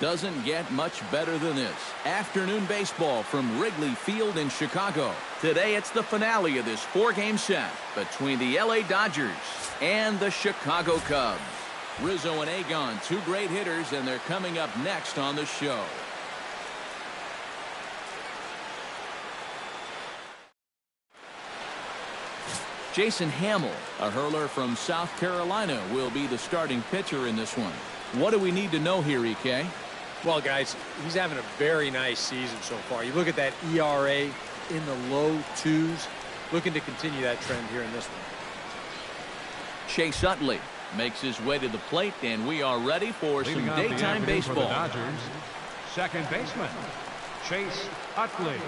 Doesn't get much better than this. Afternoon baseball from Wrigley Field in Chicago. Today it's the finale of this 4-game set between the LA Dodgers and the Chicago Cubs. Rizzo and Agon, 2 great hitters, and they're coming up next on the show. Jason Hamill, a hurler from South Carolina, will be the starting pitcher in this one. What do we need to know here, EK? Well, guys, he's having a very nice season so far. You look at that ERA in the low 2s, looking to continue that trend here in this one. Chase Utley makes his way to the plate, and we are ready for some daytime baseball. For the Dodgers, second baseman, Chase Utley.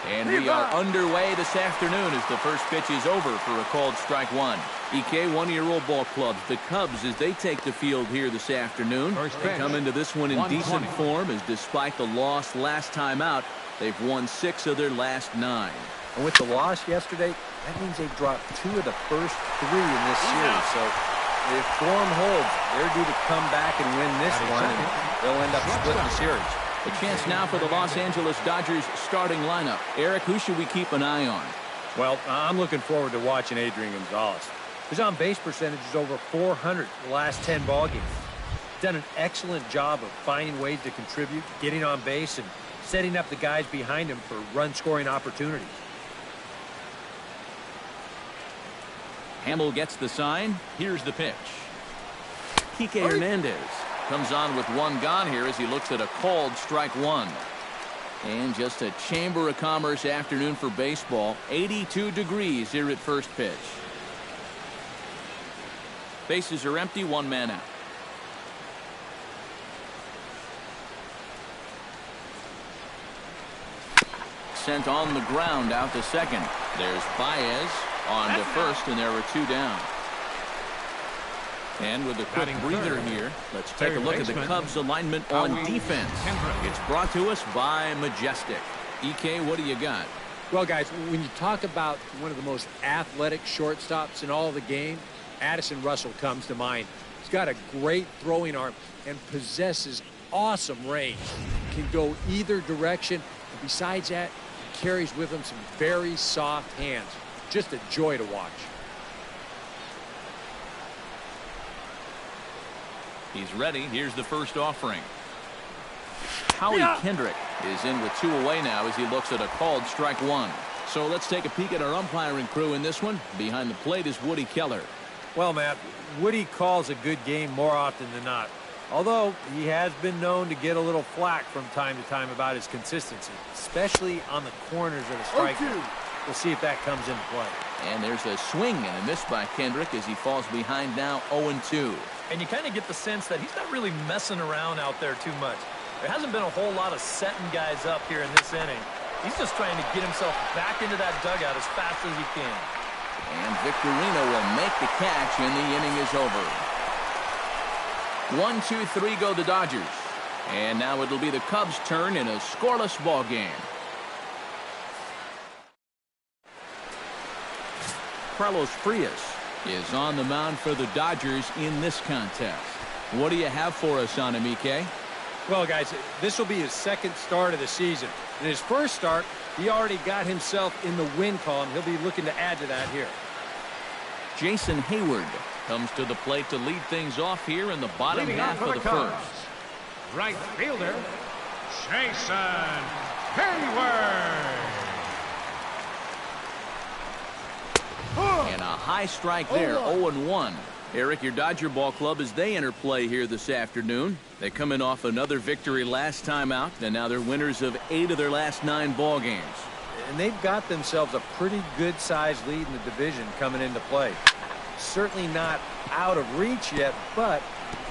And we are underway this afternoon as the first pitch is over for a called strike one. EK, one-year-old ball clubs, the Cubs, as they take the field here this afternoon. They come into this one in decent form, as despite the loss last time out, they've won 6 of their last 9. And with the loss yesterday, that means they've dropped 2 of the first 3 in this series. So if form holds, they're due to come back and win this one, and they'll end up splitting the series. A chance now for the Los Angeles Dodgers starting lineup. Eric, who should we keep an eye on? Well, I'm looking forward to watching Adrian Gonzalez. His on-base percentage is over 400 the last 10 ball games. Done an excellent job of finding ways to contribute, getting on base, and setting up the guys behind him for run-scoring opportunities. Hamill gets the sign. Here's the pitch. Kike Hernandez comes on with 1 gone here as he looks at a called strike 1. And just a Chamber of Commerce afternoon for baseball. 82 degrees here at first pitch. Bases are empty, 1 man out. Sent on the ground out to second. There's Baez on to first, and there were 2 down. And with a quick breather here, let's take a look at the Cubs alignment on defense. It's brought to us by Majestic. EK, what do you got? Well, guys, when you talk about one of the most athletic shortstops in all of the game, Addison Russell comes to mind. He's got a great throwing arm and possesses awesome range. Can go either direction. And besides that, he carries with him some very soft hands. Just a joy to watch. He's ready. Here's the first offering. Howie Kendrick is in with 2 away now as he looks at a called strike 1. So let's take a peek at our umpiring crew in this one. Behind the plate is Woody Keller. Well, Matt, Woody calls a good game more often than not. Although he has been known to get a little flack from time to time about his consistency, especially on the corners of the strike zone. We'll see if that comes into play. And there's a swing and a miss by Kendrick as he falls behind now 0-2. And you kind of get the sense that he's not really messing around out there too much. There hasn't been a whole lot of setting guys up here in this inning. He's just trying to get himself back into that dugout as fast as he can. And Victorino will make the catch, and the inning is over. 1-2-3 go the Dodgers. And now it'll be the Cubs' turn in a scoreless ball game. Carlos Frias is on the mound for the Dodgers in this contest. What do you have for us on him, EK? Well, guys, this will be his 2nd start of the season. In his first start, he already got himself in the win column. He'll be looking to add to that here. Jason Hayward comes to the plate to lead things off here in the bottom half of the first. Right fielder, Jason Hayward. And a high strike there, 0-1. Eric, your Dodger ball club, as they enter play here this afternoon. They come in off another victory last time out, and now they're winners of 8 of their last 9 ball games. And they've got themselves a pretty good-sized lead in the division coming into play. Certainly not out of reach yet, but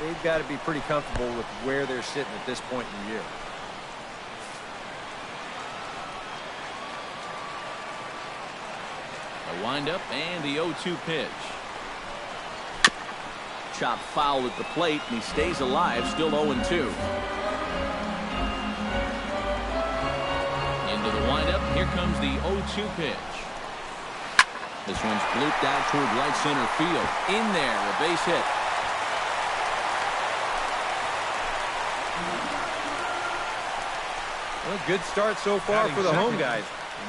they've got to be pretty comfortable with where they're sitting at this point in the year. A windup and the 0-2 pitch. Chopped foul at the plate, and he stays alive, still 0-2. Into the windup, here comes the 0-2 pitch. This one's blooped out toward right center field. In there, a base hit. Well, good start so far for the home guys.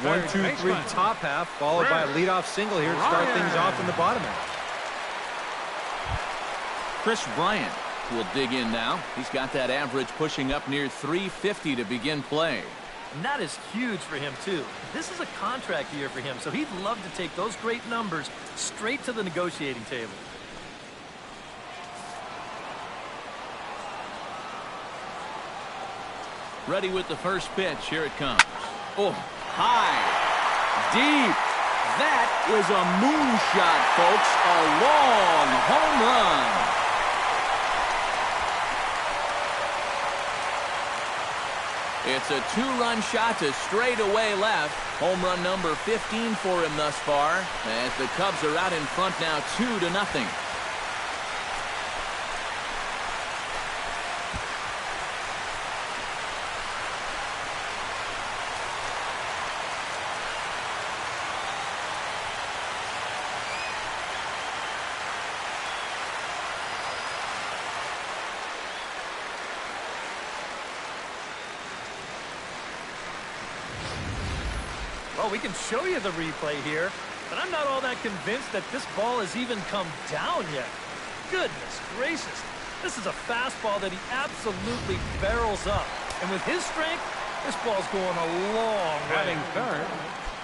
1, 2, 3 top half, followed by a leadoff single here to start things off in the bottom half. Kris Bryant will dig in now. He's got that average pushing up near 350 to begin play. And that is huge for him, too. This is a contract year for him, so he'd love to take those great numbers straight to the negotiating table. Ready with the first pitch. Here it comes. Oh, high, deep. That is a moonshot, folks. A long home run. It's a 2-run shot to straightaway left. Home run number 15 for him thus far, as the Cubs are out in front now 2-0. Well, we can show you the replay here, but I'm not all that convinced that this ball has even come down yet. Goodness gracious. This is a fastball that he absolutely barrels up. And with his strength, this ball's going a long way. Third.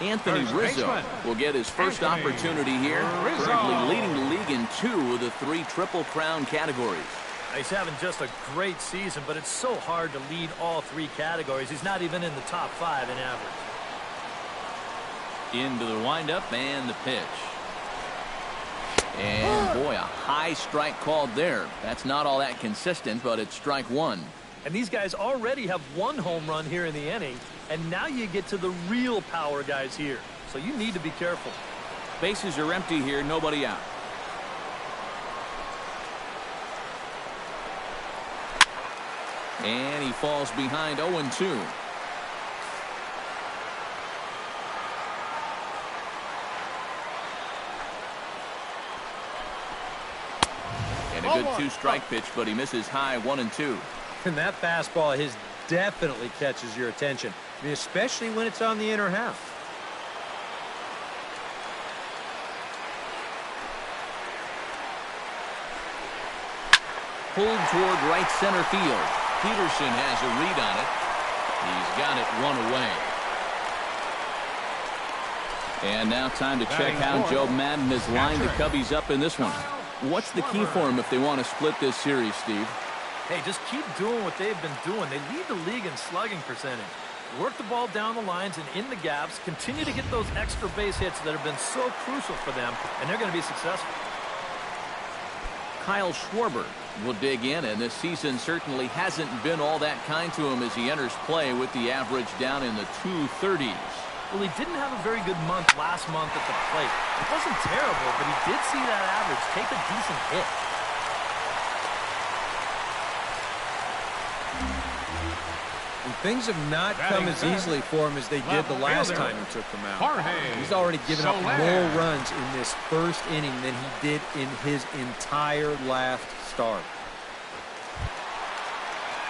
Anthony Rizzo will get his first opportunity here. Currently leading the league in 2 of the 3 Triple Crown categories. He's having just a great season, but it's so hard to lead all 3 categories. He's not even in the top 5 in average. Into the windup and the pitch. And boy, a high strike called there. That's not all that consistent, but it's strike 1. And these guys already have 1 home run here in the inning, and now you get to the real power guys here. So you need to be careful. Bases are empty here, nobody out. And he falls behind 0-2. And a good 2-strike pitch, but he misses high 1-2. And that fastball of his definitely catches your attention. I mean, especially when it's on the inner half. Pulled toward right center field. Peterson has a read on it. He's got it 1 away. And now time to check how Joe Madden has lined the Cubbies up in this one. What's the key for them if they want to split this series, Steve? Hey, just keep doing what they've been doing. They lead the league in slugging percentage. Work the ball down the lines and in the gaps. Continue to get those extra base hits that have been so crucial for them, and they're going to be successful. Kyle Schwarber will dig in, and this season certainly hasn't been all that kind to him as he enters play with the average down in the 230s. Well, he didn't have a very good month last month at the plate. It wasn't terrible, but he did see that average take a decent hit. And things have not come as easily for him as they did the last time he took them out. He's already given up more runs in this first inning than he did in his entire last start.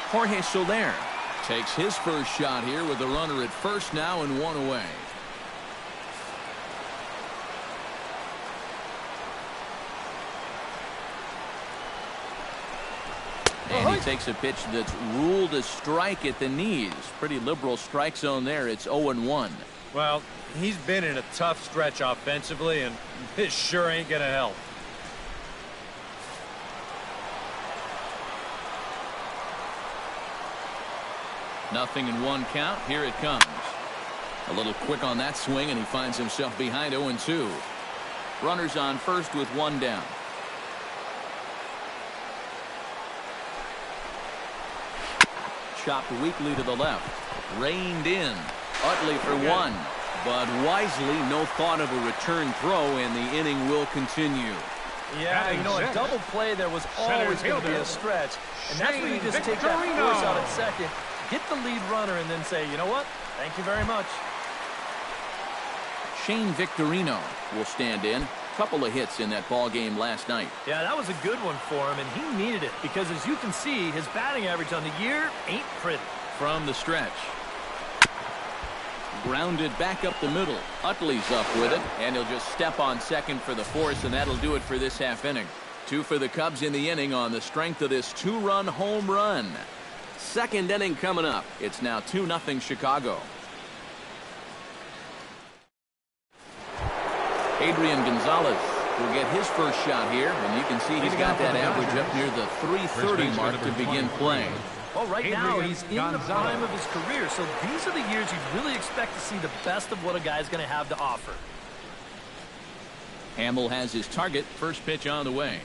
Jorge Soler takes his first shot here with a runner at first now and 1 away. And he takes a pitch that's ruled a strike at the knees. Pretty liberal strike zone there. It's 0-1. Well, he's been in a tough stretch offensively, and this sure ain't going to help. Nothing in 1 count. Here it comes. A little quick on that swing, and he finds himself behind 0-2. Runners on first with 1 down. Chopped weakly to the left. Reined in. Utley for 1. But wisely, no thought of a return throw, and the inning will continue. Yeah, you know, a double play there was always going to be a stretch. And that's where you just take that force out at second, get the lead runner, and then say, you know what? Thank you very much. Shane Victorino will stand in. Couple of hits in that ball game last night. Yeah, that was a good one for him, and he needed it because, as you can see, his batting average on the year ain't pretty. From the stretch. Grounded back up the middle. Utley's up with it, and he'll just step on second for the force, and that'll do it for this half inning. 2 for the Cubs in the inning on the strength of this 2-run home run. Second inning coming up. It's now 2-0 Chicago. Adrian Gonzalez will get his first shot here, and you can see he's got that average up near the 330 mark to begin play. Well, right now he's in the prime of his career, so these are the years you'd really expect to see the best of what a guy's going to have to offer. Hamill has his target. First pitch on the way.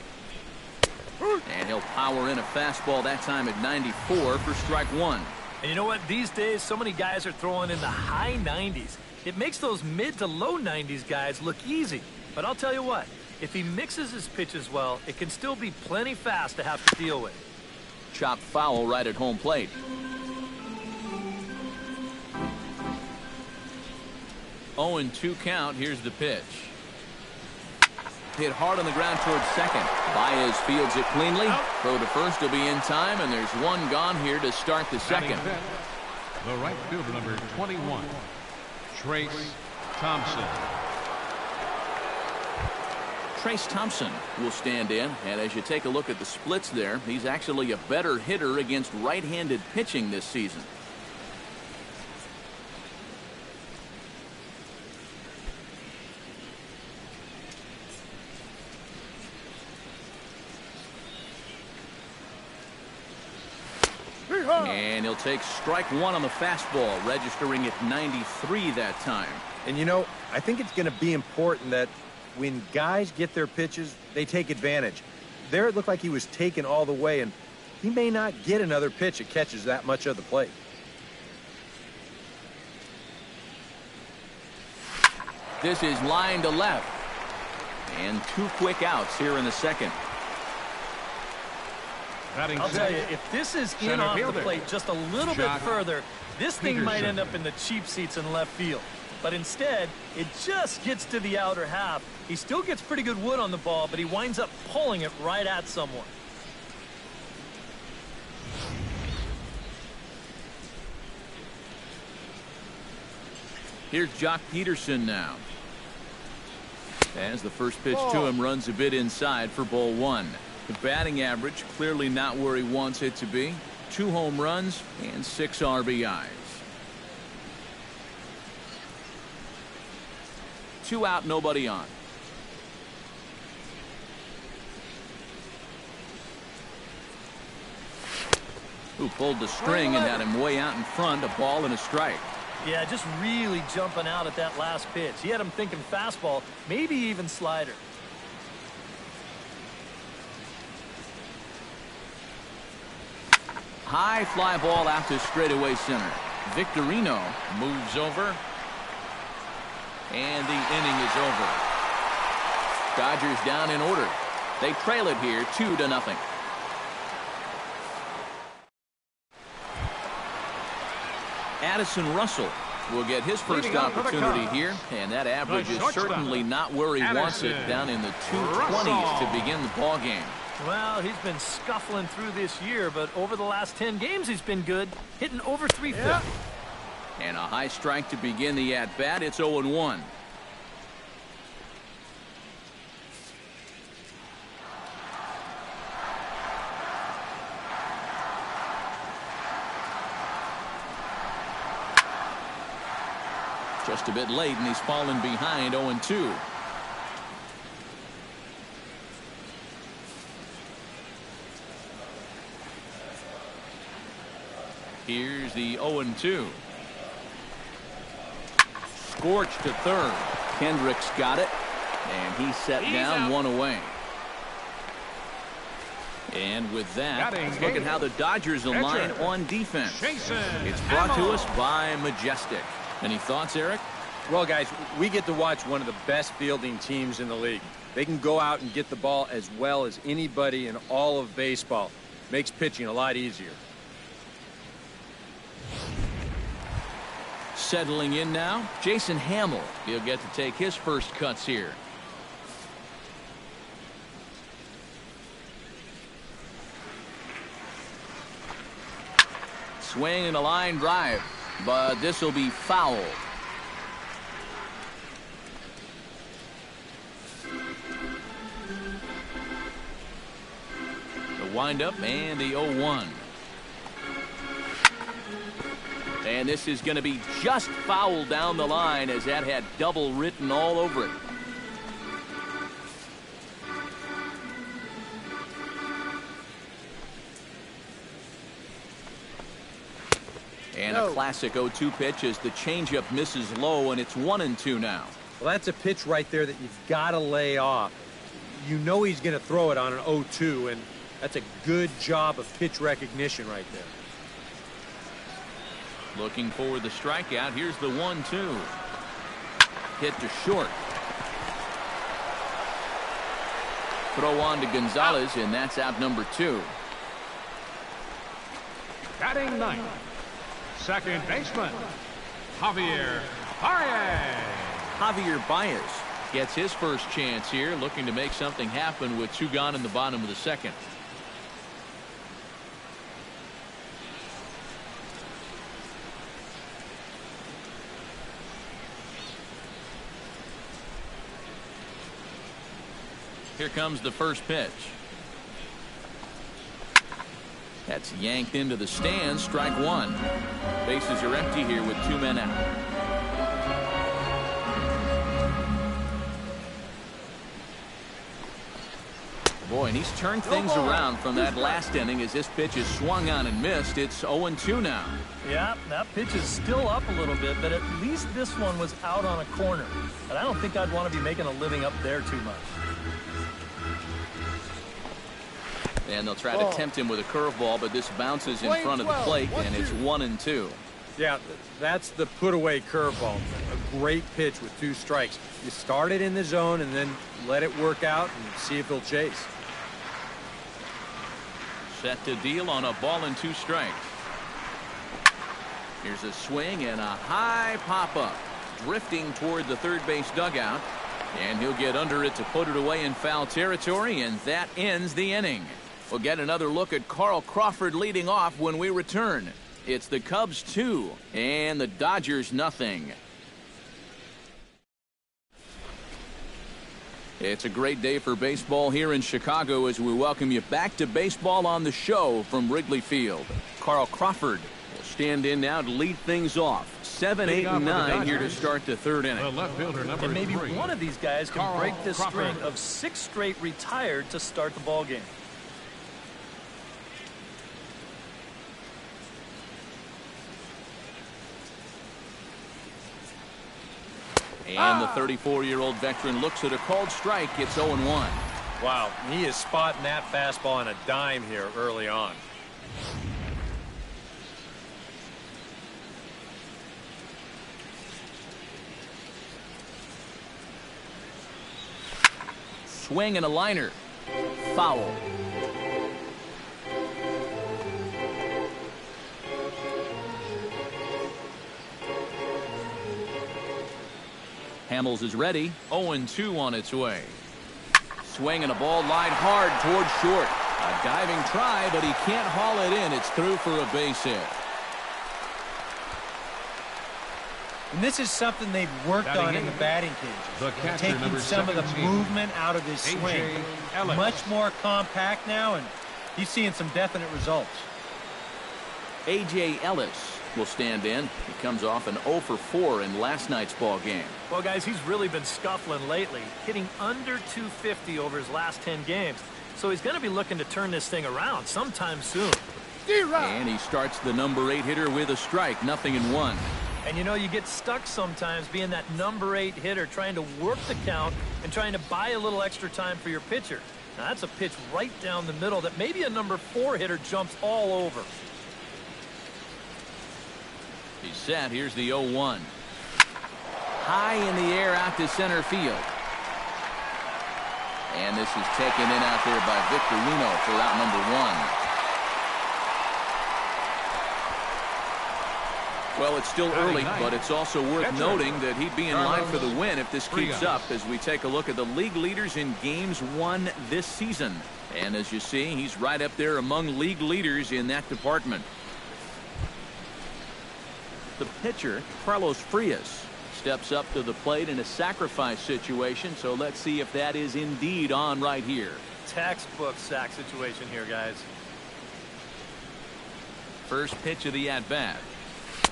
And he'll power in a fastball that time at 94 for strike 1. And you know what? These days, so many guys are throwing in the high 90s. It makes those mid to low 90s guys look easy. But I'll tell you what, if he mixes his pitches well, it can still be plenty fast to have to deal with. Chopped foul right at home plate. Oh, and 2 count. Here's the pitch. Hit hard on the ground towards second. Baez fields it cleanly. Throw to first will be in time, and there's 1 gone here to start the second. The right fielder, number 21, Trace Thompson. Trace Thompson will stand in, and as you take a look at the splits there, he's actually a better hitter against right-handed pitching this season. And he'll take strike 1 on the fastball, registering at 93 that time. And you know, I think it's going to be important that when guys get their pitches, they take advantage. There it looked like he was taken all the way, and he may not get another pitch that catches that much of the plate. This is line to left. And 2 quick outs here in the second. I'll tell you, if this is in off the plate just a little bit further, this thing might end up in the cheap seats in left field. But instead, it just gets to the outer half. He still gets pretty good wood on the ball, but he winds up pulling it right at someone. Here's Jock Peterson now. As the first pitch to him runs a bit inside for ball 1. The batting average clearly not where he wants it to be. 2 home runs and 6 RBIs. 2 out, nobody on. Who pulled the string and had him way out in front, a ball and a strike. Yeah, just really jumping out at that last pitch. He had him thinking fastball, maybe even slider. High fly ball out to straightaway center. Victorino moves over. And the inning is over. Dodgers down in order. They trail it here 2-0. Addison Russell will get his first opportunity here, and that average is certainly not where he wants it, down in the 220s to begin the ball game. Well, he's been scuffling through this year, but over the last 10 games he's been good, hitting over 350. And a high strike to begin the at-bat. It's 0-1. Just a bit late, and he's fallen behind 0-2. Here's the 0-2. Scorched to third. Kendrick's got it, and he's set down, out. 1 away. And with that, let's look at how the Dodgers align on defense. It's brought to us by Majestic. Any thoughts, Eric? Well, guys, we get to watch one of the best fielding teams in the league. They can go out and get the ball as well as anybody in all of baseball. Makes pitching a lot easier. Settling in now, Jason Hamill. He'll get to take his first cuts here. Swing and a line drive, but this will be foul. windup and the 0-1. And this is going to be just foul down the line, as that had double written all over it. And a classic 0-2 pitch as the changeup misses low, and it's 1-2 now. Well, that's a pitch right there that you've got to lay off. You know he's going to throw it on an 0-2, and that's a good job of pitch recognition right there. Looking for the strikeout. Here's the 1-2. Hit to short. Throw on to Gonzalez, and that's out number 2. Batting ninth, second baseman, Javier BRYANT. Javier BRYANT gets his first chance here, looking to make something happen with 2 gone in the bottom of the second. Here comes the first pitch. That's yanked into the stands. Strike 1. Bases are empty here with 2 men out. Boy, and he's turned things around from that last inning as this pitch is swung on and missed. It's 0-2 now. Yeah, that pitch is still up a little bit, but at least this one was out on a corner. But I don't think I'd want to be making a living up there too much. And they'll try to tempt him with a curveball, but this bounces in front of the plate, and it's 1-2. Yeah, that's the put-away curveball. A great pitch with 2 strikes. You start it in the zone and then let it work out and see if he'll chase. Set to deal on a ball and 2 strikes. Here's a swing and a high pop-up. Drifting toward the third base dugout. And he'll get under it to put it away in foul territory, and that ends the inning. We'll get another look at Carl Crawford leading off when we return. It's the Cubs 2 and the Dodgers nothing. It's a great day for baseball here in Chicago as we welcome you back to Baseball on the Show from Wrigley Field. Carl Crawford will stand in now to lead things off. 7, 8, and 9 here to start the third inning. The left fielder, number And maybe 3. one of these guys can Carl break this Crawford. string of 6 straight retired to start the ball game. And the 34-year-old veteran looks at a called strike. It's 0-1. Wow, he is spotting that fastball on a dime here early on. Swing and a liner. Foul. Hamels is ready. 0-2 on its way. Swing and a ball lined hard toward short. A diving try, but he can't haul it in. It's through for a base hit. And this is something they've worked on in the batting The cages. catcher, Taking number some of the 17, movement out of his swing. Ellis. Much more compact now, and he's seeing some definite results. A.J. Ellis will stand in. He comes off an 0 for 4 in last night's ball game. Well, guys, he's really been scuffling lately, hitting under 250 over his last 10 games. So he's going to be looking to turn this thing around sometime soon. And he starts the number 8 hitter with a strike. 0-1. And you know, you get stuck sometimes being that number 8 hitter, trying to work the count and trying to buy a little extra time for your pitcher. Now, that's a pitch right down the middle that maybe a number 4 hitter jumps all over. He's set. Here's the 0-1. High in the air out to center field. And this is taken in out there by Victorino for out number 1. Well, it's still early, but it's also worth noting that he'd be in line for the win if this keeps up as we take a look at the league leaders in games won this season. And as you see, he's right up there among league leaders in that department. The pitcher, Carlos Frias, steps up to the plate in a sacrifice situation, so let's see if that is indeed on right here. textbook sack situation here, guys. First pitch of the at-bat.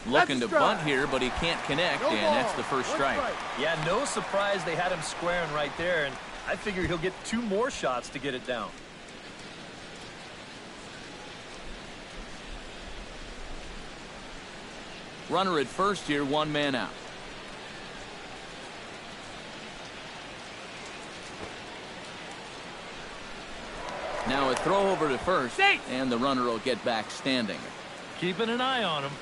Looking to bunt here, but he can't connect, and that's the first strike. Yeah, no surprise they had him squaring right there, and I figure he'll get 2 more shots to get it down. Runner at first here, 1 man out. Now a throw over to first, and the runner will get back standing. Keeping an eye on him.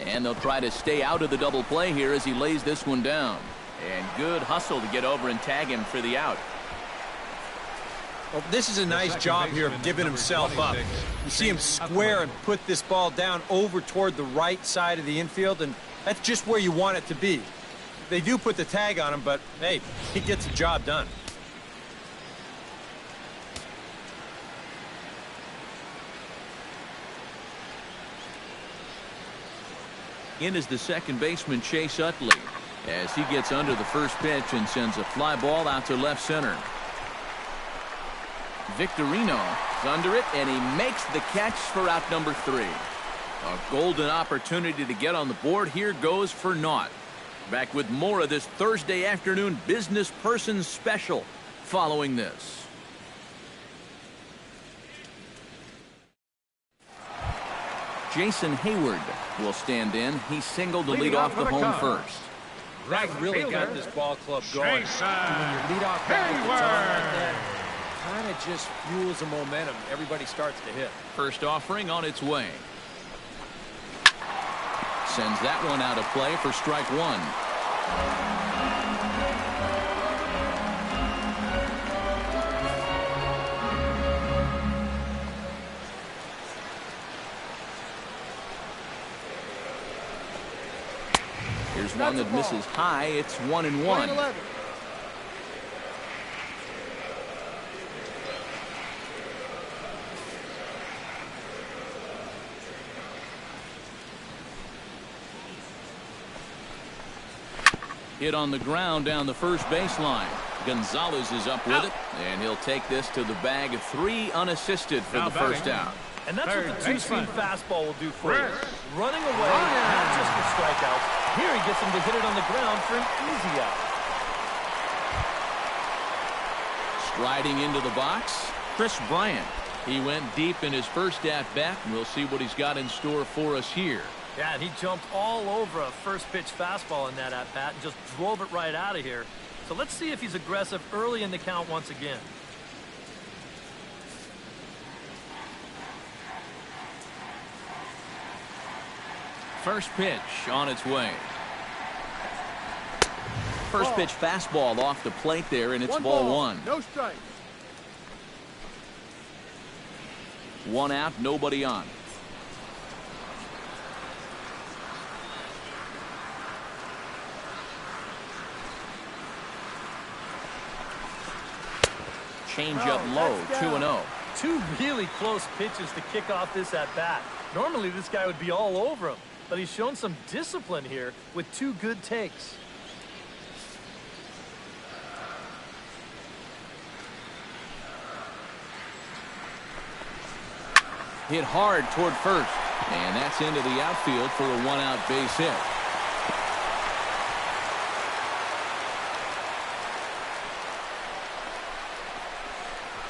And they'll try to stay out of the double play here as he lays this one down. And good hustle to get over and tag him for the out. Well, this is a nice job here of giving himself up. You see him square and put this ball down over toward the right side of the infield, and that's just where you want it to be. They do put the tag on him, but, hey, he gets the job done. In is the second baseman, Chase Utley, as he gets under the first pitch and sends a fly ball out to left center. Victorino is under it, and he makes the catch for out number 3. A golden opportunity to get on the board here goes for naught. Back with more of this Thursday afternoon business person special following this. Jason Hayward will stand in. He singled to lead off the home first. That really got this ball club going. When your leadoff guy gets on like that, kind of just fuels the momentum. Everybody starts to hit. First offering on its way. Sends that one out of play for strike 1. Here's one that misses high. It's 1-1. Hit on the ground down the first baseline. Gonzalez is up with it, and he'll take this to the bag of 3 unassisted for the first out. And that's what the 2-seam fastball will do for you. Running away, not just for strikeouts. Here he gets him to hit it on the ground for an easy out. Striding into the box, KRIS Bryant. He went deep in his first at-bat, and we'll see what he's got in store for us here. Yeah, and he jumped all over a first-pitch fastball in that at-bat and just drove it right out of here. So let's see if he's aggressive early in the count once again. First pitch on its way. First pitch fastball off the plate there, and it's ball 1. No strike. 1 out, nobody on. Change up low, 2-0. 2 really close pitches to kick off this at-bat. Normally this guy would be all over him, but he's shown some discipline here with 2 good takes. Hit hard toward first, and that's into the outfield for a 1-out base hit.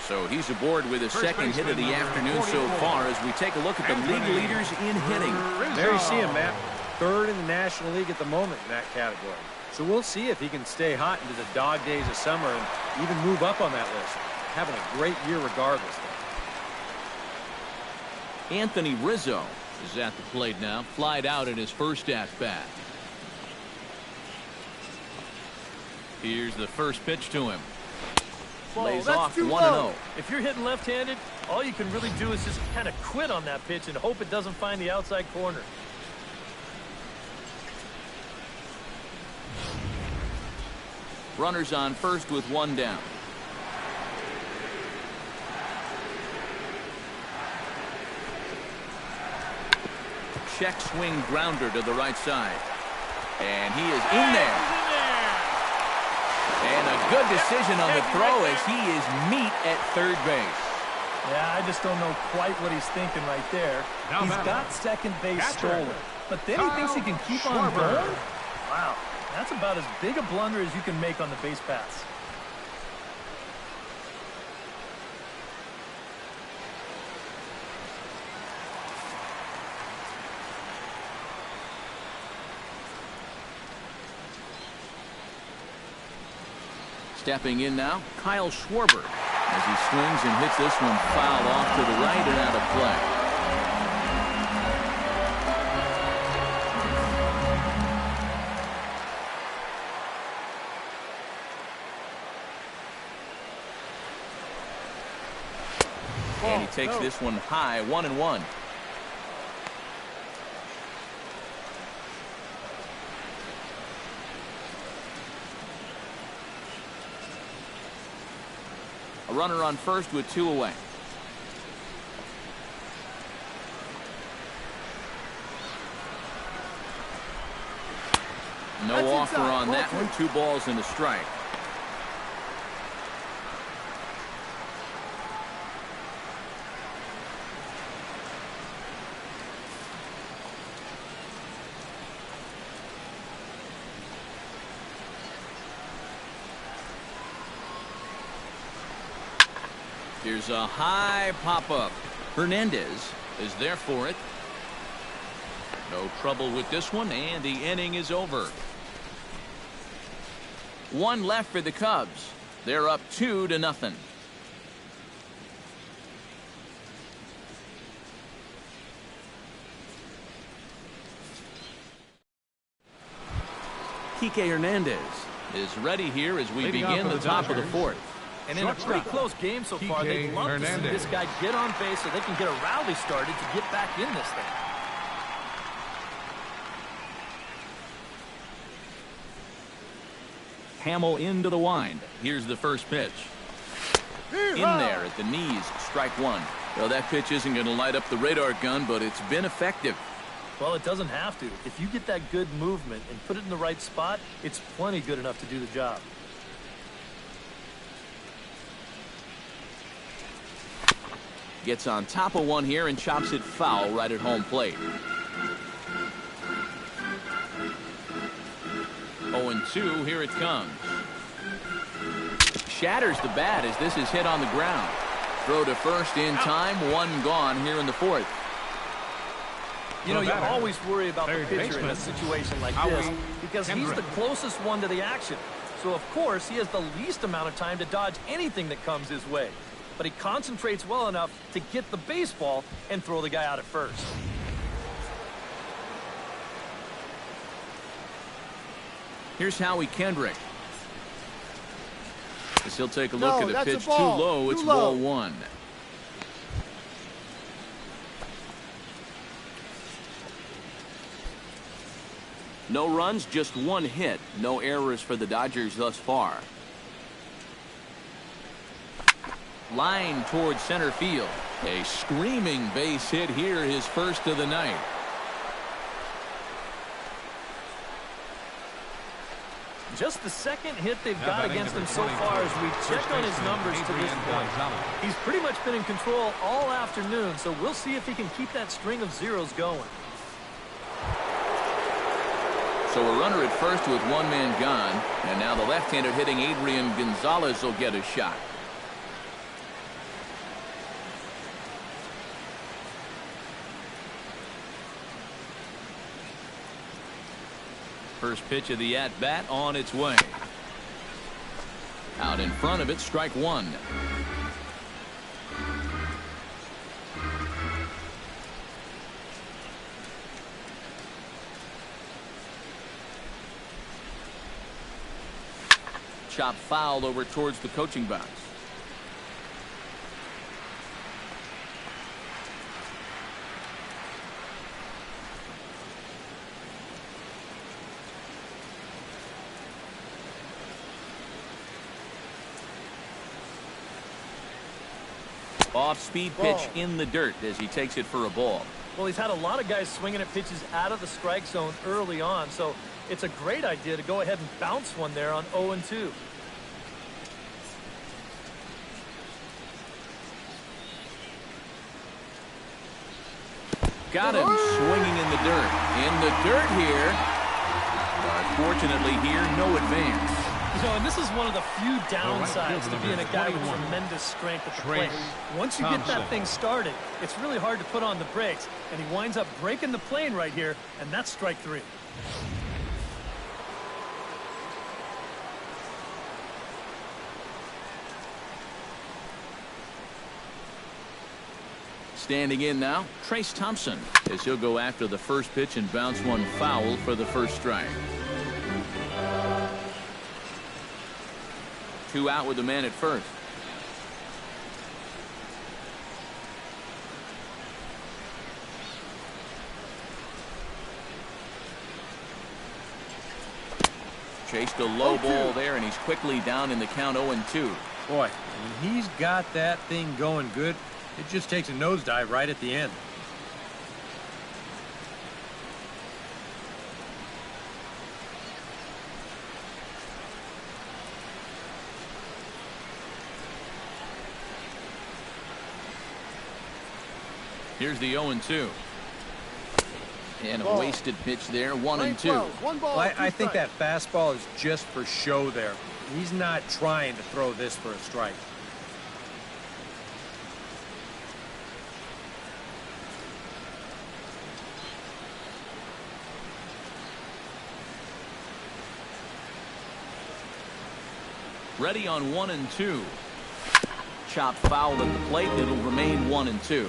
So he's aboard with his second hit of the afternoon so far as we take a look at the league leaders in hitting. There you see him, Matt. 3rd in the National League at the moment in that category. So we'll see if he can stay hot into the dog days of summer and even move up on that list. Having a great year regardless, though. Anthony Rizzo is at the plate now. Flied out in his first at-bat. Here's the first pitch to him. Lays off 1-0. If you're hitting left-handed, all you can really do is just kind of quit on that pitch and hope it doesn't find the outside corner. Runners on first with 1 down. check swing grounder to the right side. And he is in there. And a good decision on the throw as he is meat at third base. Yeah, I just don't know quite what he's thinking right there. He's got second base stolen, but then he thinks he can keep on going? Wow, that's about as big a blunder as you can make on the base pass. Stepping in now, Kyle Schwarber, as he swings and hits this one foul off to the right and out of play. And he takes this one high, 1-1. A runner on first with 2 away. No offer on that one. 2 balls and a strike. Here's a high pop-up. Hernandez is there for it. No trouble with this one, and the inning is over. 1 left for the Cubs. They're up 2-0. Kike Hernandez is ready here as we begin the top of the 4th. And in a pretty close game so far, they'd love to see this guy get on base so they can get a rally started to get back in this thing. Hamill into the wind. Here's the first pitch. In there at the knees, strike 1. Well, that pitch isn't going to light up the radar gun, but it's been effective. Well, it doesn't have to. If you get that good movement and put it in the right spot, it's plenty good enough to do the job. Gets on top of one here and chops it foul right at home plate. 0-2, here it comes. Shatters the bat as this is hit on the ground. Throw to first in time, 1 gone here in the 4th. You know, you always worry about the pitcher in a situation like this because he's the closest one to the action. So, of course, he has the least amount of time to dodge anything that comes his way. But he concentrates well enough to get the baseball and throw the guy out at first. Here's Howie Kendrick. As he'll take a look at the pitch too low. It's ball 1. No runs, just 1 hit. No errors for the Dodgers thus far. Line towards center field. A screaming base hit here, his first of the night. Just the second hit they've got against him so far as we check on his numbers to this point. He's pretty much been in control all afternoon, so we'll see if he can keep that string of zeros going. So a runner at first with 1 man gone, and now the left-hander hitting Adrian Gonzalez will get a shot. First pitch of the at-bat on its way. Out in front of it, strike 1. Chop foul over towards the coaching box. Off-speed pitch in the dirt as he takes it for a ball. Well, he's had a lot of guys swinging at pitches out of the strike zone early on, so it's a great idea to go ahead and bounce one there on 0-2. Got him swinging in the dirt. In the dirt here. But fortunately here, no advance. You know, and this is one of the few downsides to being a guy with tremendous strength at the plate. Once you get that thing started, it's really hard to put on the brakes, and he winds up breaking the plane right here, and that's strike 3. Standing in now, THOMPSON, as he'll go after the first pitch and bounce one foul for the first strike. 2 out with the man at first. Chased a low ball there, and he's quickly down in the count 0-2. Boy, when he's got that thing going good, it just takes a nosedive right at the end. Here's the 0-2. And a wasted pitch there, 1-2. Well, I think that fastball is just for show there. He's not trying to throw this for a strike. Ready on 1-2. Chopped foul at the plate. It'll remain 1-2.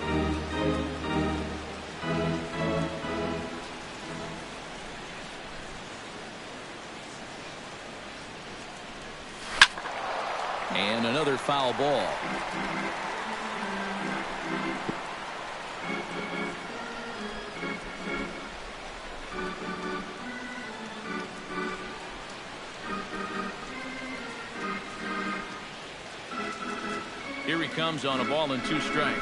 And another foul ball. Here he comes on a ball and 2 strikes.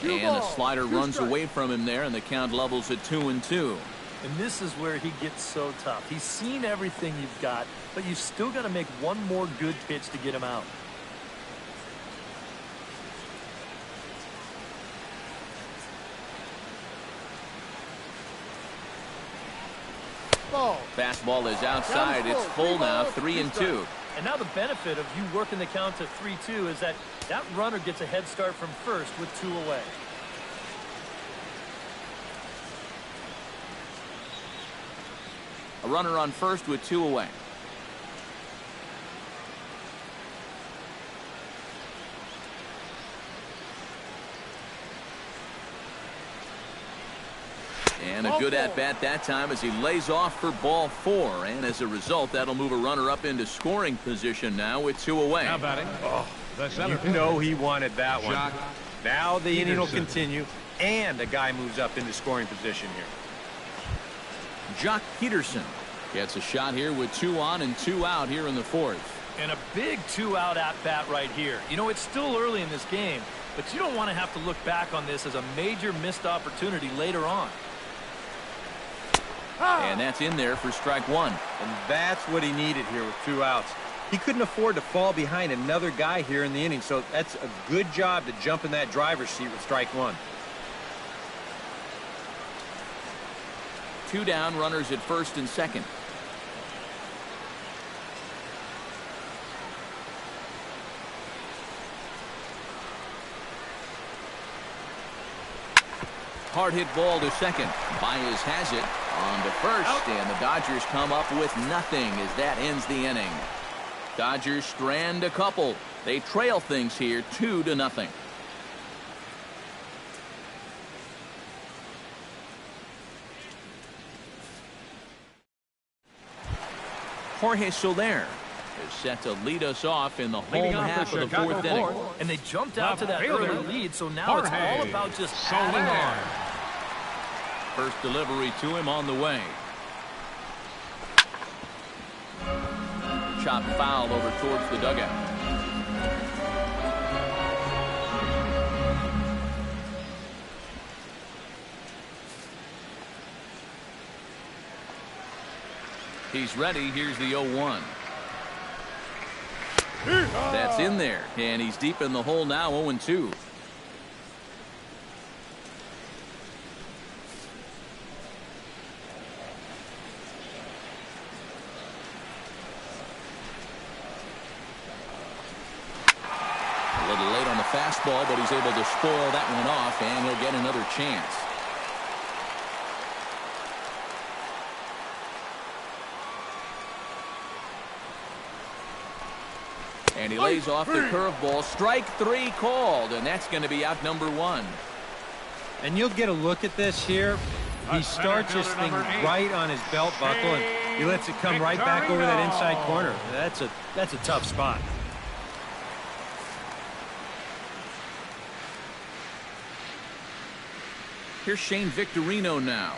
And a slider runs away from him there, and the count levels at 2-2. And this is where he gets so tough. He's seen everything you've got, but you've still got to make one more good pitch to get him out. Fastball is outside. It's full now, 3-2. And now the benefit of you working the count to 3-2 is that runner gets a head start from first with 2 away. A runner on first with 2 away. And a good at-bat that time as he lays off for ball 4. And as a result, that'll move a runner up into scoring position now with 2 away. Now batting. The center You know he wanted that one. Jock Now the inning will Peterson. continue, and a guy moves up into scoring position here. Jock Peterson gets a shot here with 2 on and 2 out here in the 4th. And a big 2-out at-bat right here. You know, it's still early in this game, but you don't want to have to look back on this as a major missed opportunity later on. And that's in there for strike 1. And that's what he needed here with 2 outs. He couldn't afford to fall behind another guy here in the inning, so that's a good job to jump in that driver's seat with strike 1. 2 down, runners at first and second. Hard hit ball to second. Baez has it on to first, and the Dodgers come up with nothing as that ends the inning. Dodgers strand a couple. They trail things here 2-0. Jorge Soler is set to lead us off in the home half of the 4th inning. And they jumped out to that early lead, so now it's all about just adding on. First delivery to him on the way. Chopped foul over towards the dugout. He's ready. Here's the 0-1. That's in there, and he's deep in the hole now, 0-2. A little late on the fastball, but he's able to spoil that one off, and he'll get another chance. And he lays off the curveball. Strike 3 called, and that's going to be out number 1. And you'll get a look at this here. He starts this thing right on his belt buckle, and he lets it come right back over that inside corner. That's a tough spot. Here's Shane Victorino now.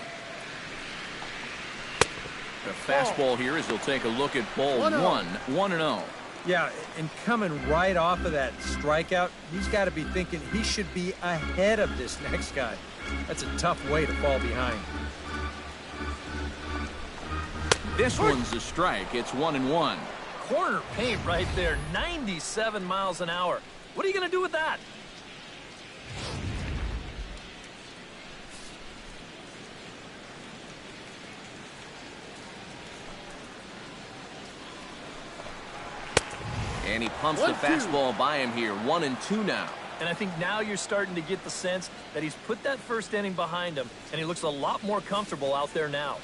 The fastball here as he'll take a look at ball 1-0. Yeah, and coming right off of that strikeout, he's got to be thinking he should be ahead of this next guy. That's a tough way to fall behind. This one's a strike. It's 1-1. Corner paint right there, 97 miles an hour. What are you going to do with that? And he pumps the fastball by him here. 1-2 now. And I think now you're starting to get the sense that he's put that first inning behind him, and he looks a lot more comfortable out there now.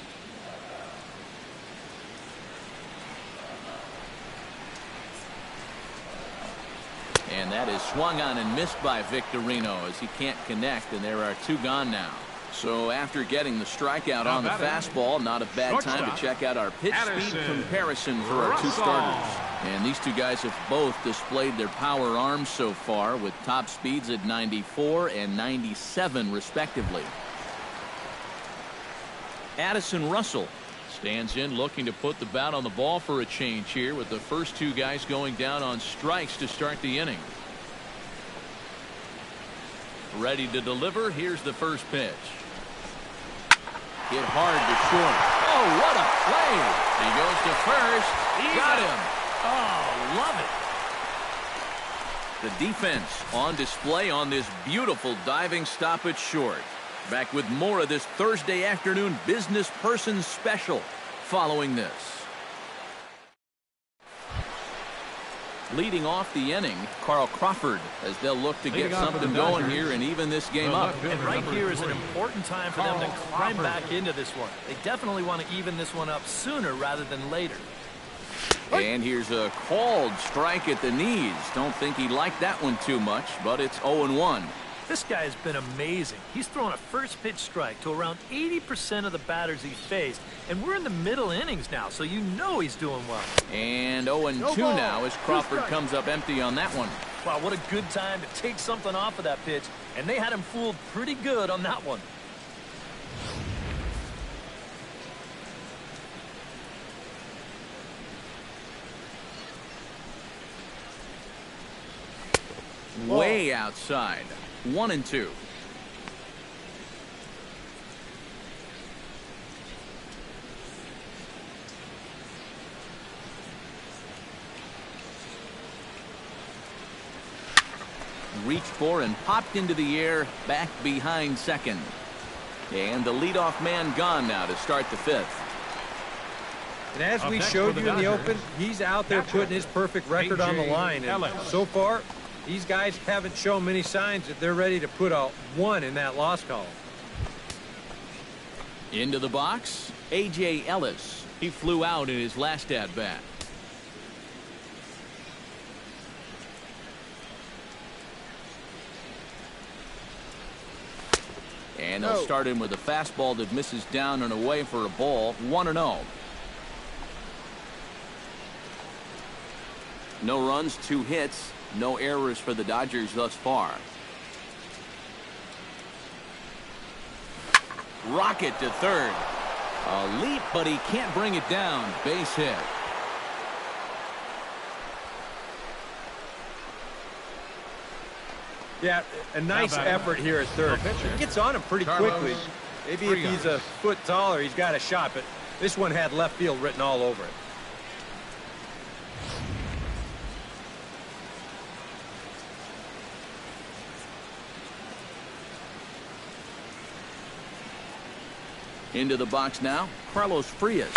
And that is swung on and missed by Victorino as he can't connect, and there are 2 gone now. So after getting the strikeout on the fastball, not a bad time to check out our pitch speed comparison for our 2 starters. And these 2 guys have both displayed their power arms so far with top speeds at 94 and 97 respectively. Addison Russell stands in looking to put the bat on the ball for a change here with the first 2 guys going down on strikes to start the inning. Ready to deliver. Here's the first pitch. Hit hard to short. Oh, what a play. He goes to first. Got him. Oh, love it. The defense on display on this beautiful diving stop at short. Back with more of this Thursday afternoon business person special following this. Leading off the inning, Carl Crawford, as they'll look to get something going here and even this game up. And right here is an important time for them to climb back into this one. They definitely want to even this one up sooner rather than later. And here's a called strike at the knees. Don't think he liked that one too much, but it's 0-1. This guy has been amazing. He's thrown a first pitch strike to around 80% of the batters he's faced. And we're in the middle innings now, so you know he's doing well. And 0-2 now as Crawford comes up empty on that one. Wow, what a good time to take something off of that pitch. And they had him fooled pretty good on that one. Way outside. 1-2. Reached for and popped into the air, back behind second. And the leadoff man gone now to start the 5th. And as we showed you in the open, he's out there putting his perfect record on the line. And so far, these guys haven't shown many signs that they're ready to put a 1 in that loss column. Into the box, A.J. Ellis. He flew out in his last at-bat. And they'll start in with a fastball that misses down and away for a ball. 1-0. No runs, 2 hits. No errors for the Dodgers thus far. Rocket to third. A leap, but he can't bring it down. Base hit. Yeah, a nice effort here at third. He gets on him pretty quickly. Maybe if he's a foot taller, he's got a shot, but This one had left field written all over it. Into the box now, FRIAS.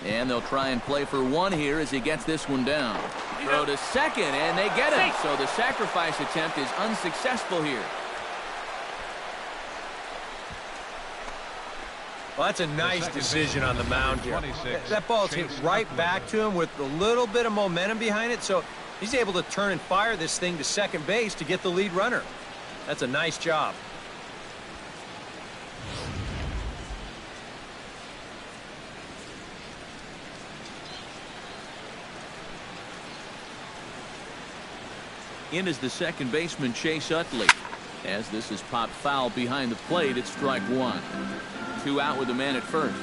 And they'll try and play for one here as he gets this one down. Throw to second, and they get it. So the sacrifice attempt is unsuccessful here. Well, that's a nice decision on the mound here. That ball's hit right back to him with a little bit of momentum behind it, so he's able to turn and fire this thing to second base to get the lead runner. That's a nice job. In is the second baseman, Chase Utley. As this is popped foul behind the plate, it's strike one. 2 out with the man at first.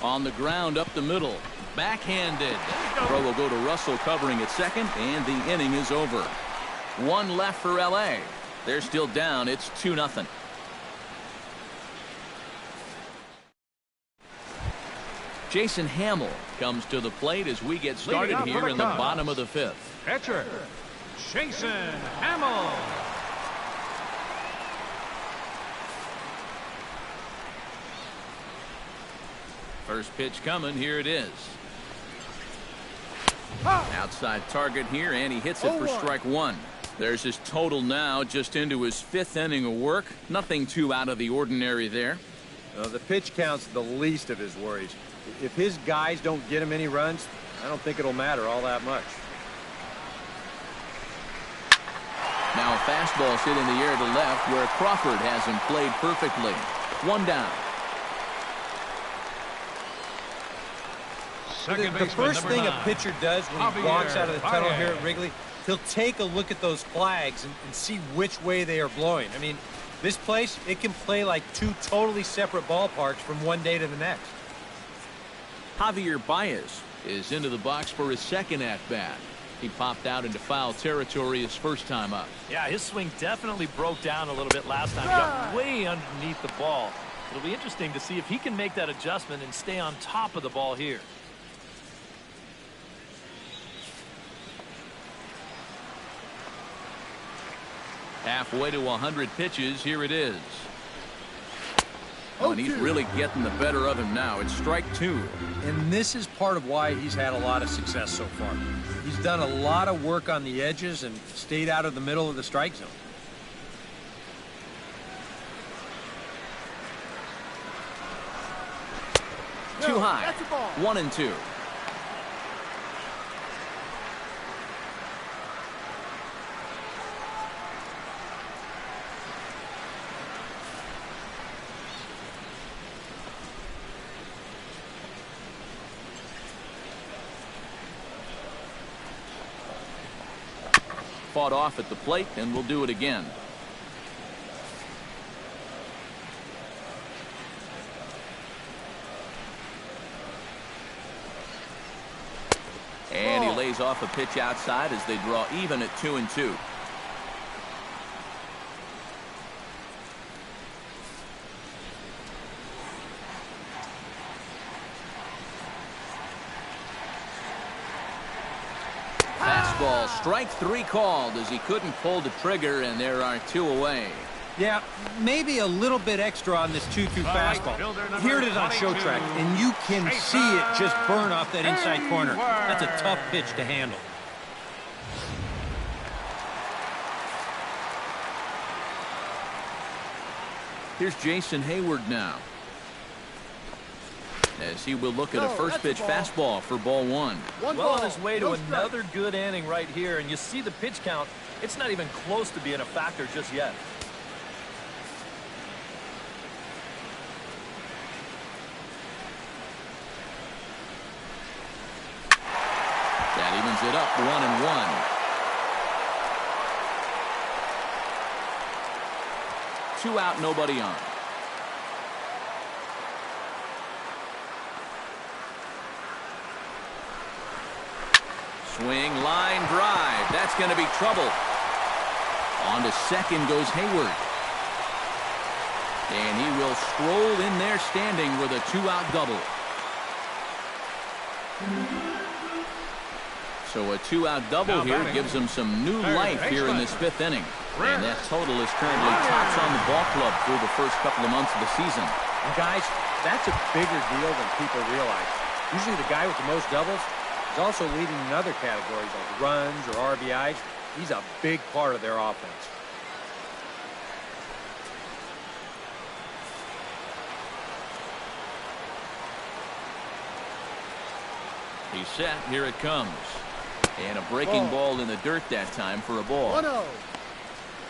On the ground up the middle. Backhanded. Throw will go to Russell covering at second, and the inning is over. 1 left for LA. They're still down. It's 2-0. Jason Hamill comes to the plate as we get started here in the bottom of the 5th. Catcher, Jason Hamill. First pitch coming. Here it is. Outside target here, and he hits it for strike one. There's his total now, just into his 5th inning of work. Nothing too out of the ordinary there. The pitch count's the least of his worries. If his guys don't get him any runs, I don't think it'll matter all that much. Now a fastball hit in the air to left where Crawford has him played perfectly. 1 down. The first thing a pitcher does when he walks out of the tunnel here at Wrigley, he'll take a look at those flags and see which way they are blowing. I mean, this place, it can play like 2 totally separate ballparks from one day to the next. Javier Baez is into the box for his second at-bat. He popped out into foul territory his first time up. Yeah, his swing definitely broke down a little bit last time. He got way underneath the ball. It'll be interesting to see if he can make that adjustment and stay on top of the ball here. Halfway to 100 pitches. Here it is. Oh, and he's really getting the better of him now. It's strike 2. And this is part of why he's had a lot of success so far. He's done a lot of work on the edges and stayed out of the middle of the strike zone. Too high. 1-2. Fought off at the plate, and we'll do it again. And he lays off a pitch outside as they draw even at 2-2. Fastball, strike 3 called as he couldn't pull the trigger, and there are 2 away. Yeah, maybe a little bit extra on this 2-2 fastball. Here it is on show track, and you can see it just burn off that inside corner. That's a tough pitch to handle. Here's Jason Hayward now, as he will look at a first pitch fastball for ball 1. Well on his way to another good inning right here, and you see the pitch count. It's not even close to being a factor just yet. That evens it up 1-1. 2 out, nobody on. Swing, line drive. That's going to be trouble. On to second goes Hayward. And he will stroll in there standing with a 2-out double. So a 2-out double here gives him some new life here in this 5th inning. And that total is currently tops on the ball club through the first couple of months of the season. And guys, that's a bigger deal than people realize. Usually the guy with the most doubles is also leading in other categories like runs or RBIs. He's a big part of their offense. He's set. Here it comes. And a breaking ball in the dirt that time for a ball. 1-0.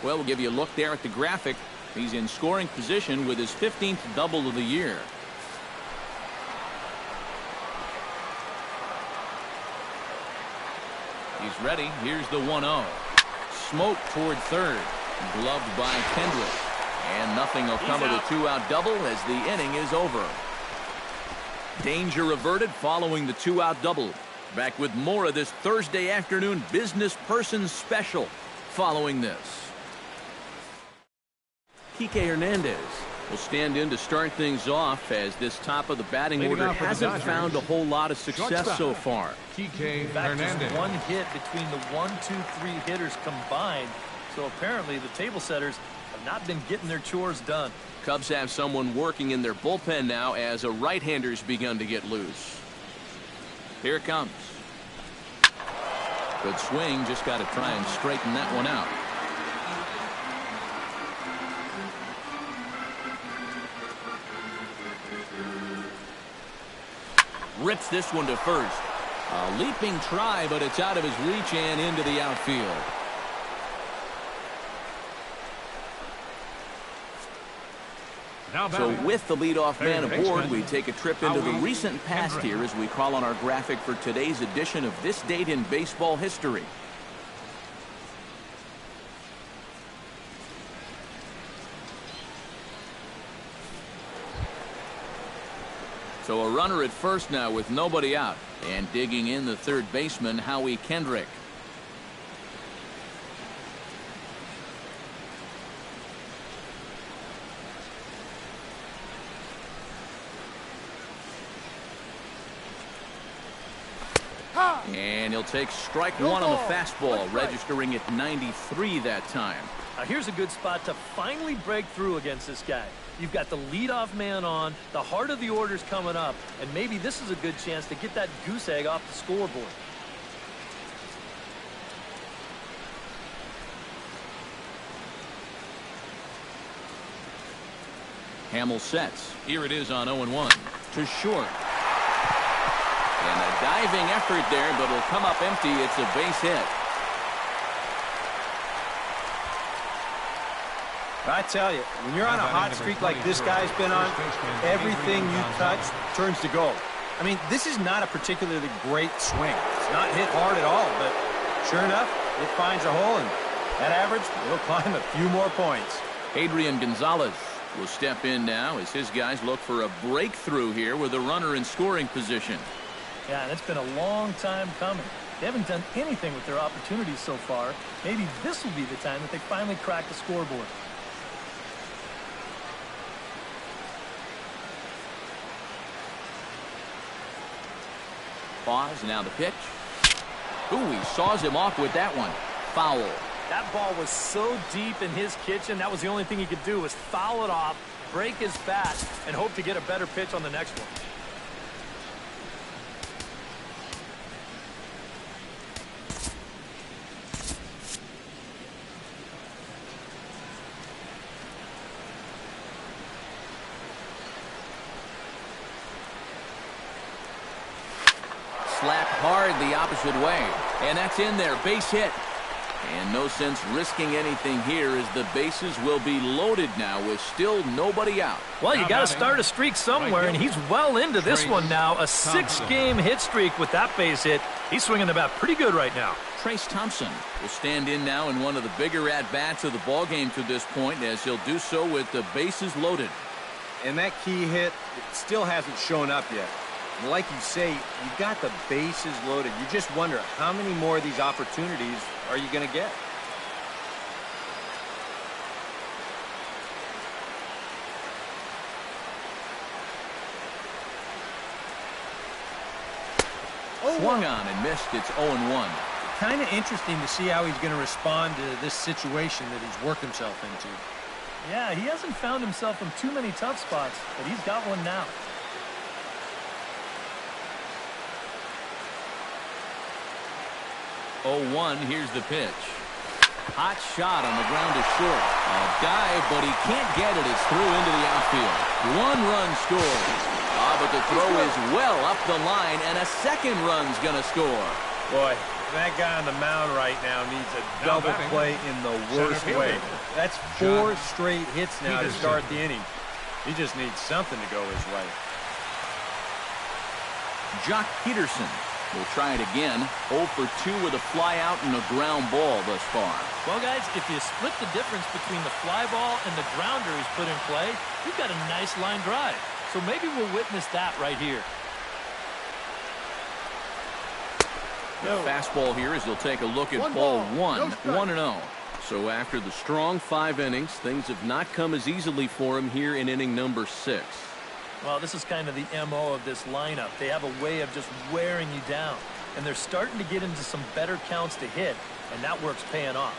Well, we'll give you a look there at the graphic. He's in scoring position with his 15th double of the year. He's ready. Here's the 1-0. Smoke toward third. Gloved by Kendrick. And nothing will come of the 2-out double as the inning is over. Danger averted following the 2-out double. Back with more of this Thursday afternoon business person special following this. Kike Hernandez will stand in to start things off as this top of the batting order hasn't found a whole lot of success so far. Kike In fact, Hernandez. just one hit between the 1, 2, 3 hitters combined. So apparently the table setters have not been getting their chores done. Cubs have someone working in their bullpen now as a right-hander's begun to get loose. Here it comes. Good swing, just got to try and straighten that one out. Rips this one to first. A leaping try, but it's out of his reach and into the outfield. So with the leadoff man aboard, we take a trip into the recent past here as we call on our graphic for today's edition of This Date in Baseball History. So a runner at first now with nobody out. And digging in the third baseman, Howie Kendrick. And he'll take strike one on the fastball, registering at 93 that time. Now here's a good spot to finally break through against this guy. You've got the leadoff man on, the heart of the order's coming up, and maybe this is a good chance to get that goose egg off the scoreboard. Hamill sets. Here it is on 0-1 to short. And a diving effort there, but it'll come up empty. It's a base hit. I tell you, when you're on a hot streak like this guy's been on, everything you touch turns to gold. I mean, this is not a particularly great swing. It's not hit hard at all, but sure enough, it finds a hole, and that average will climb a few more points. Adrian Gonzalez will step in now as his guys look for a breakthrough here with a runner in scoring position. Yeah, and it's been a long time coming. They haven't done anything with their opportunities so far. Maybe this will be the time that they finally crack the scoreboard. Pause, now the pitch. Ooh, he saws him off with that one. Foul. That ball was so deep in his kitchen, that was the only thing he could do was foul it off, break his bat, and hope to get a better pitch on the next one. Slapped hard the opposite way. And that's in there. Base hit. And no sense risking anything here as the bases will be loaded now with still nobody out. Well, you got to start a streak somewhere, and he's well into this one now. A 6-game hit streak with that base hit. He's swinging the bat pretty good right now. Trace Thompson will stand in now in one of the bigger at-bats of the ballgame to this point as he'll do so with the bases loaded. And that key hit, it still hasn't shown up yet. And like you say, you've got the bases loaded. You just wonder how many more of these opportunities are you going to get? Swung on and missed. It's 0-1. Kind of interesting to see how he's going to respond to this situation that he's worked himself into. Yeah, he hasn't found himself in too many tough spots, but he's got one now. Here's the pitch. Hot shot on the ground to short. A dive, but he can't get it. It's through into the outfield. 1 run scores. But the throw is well up the line, and a second run's going to score. Boy, that guy on the mound right now needs a double play in the worst way. That's 4 straight hits now to start the inning. He just needs something to go his way. Jock Peterson will try it again. 0 for 2 with a fly out and a ground ball thus far. Well, guys, if you split the difference between the fly ball and the grounder he's put in play, you've got a nice line drive. So maybe we'll witness that right here. The fastball here as they'll take a look at ball 1, 1-0. So after the strong 5 innings, things have not come as easily for him here in inning number 6. Well, this is kind of the MO of this lineup. They have a way of just wearing you down. And they're starting to get into some better counts to hit, and that work's paying off.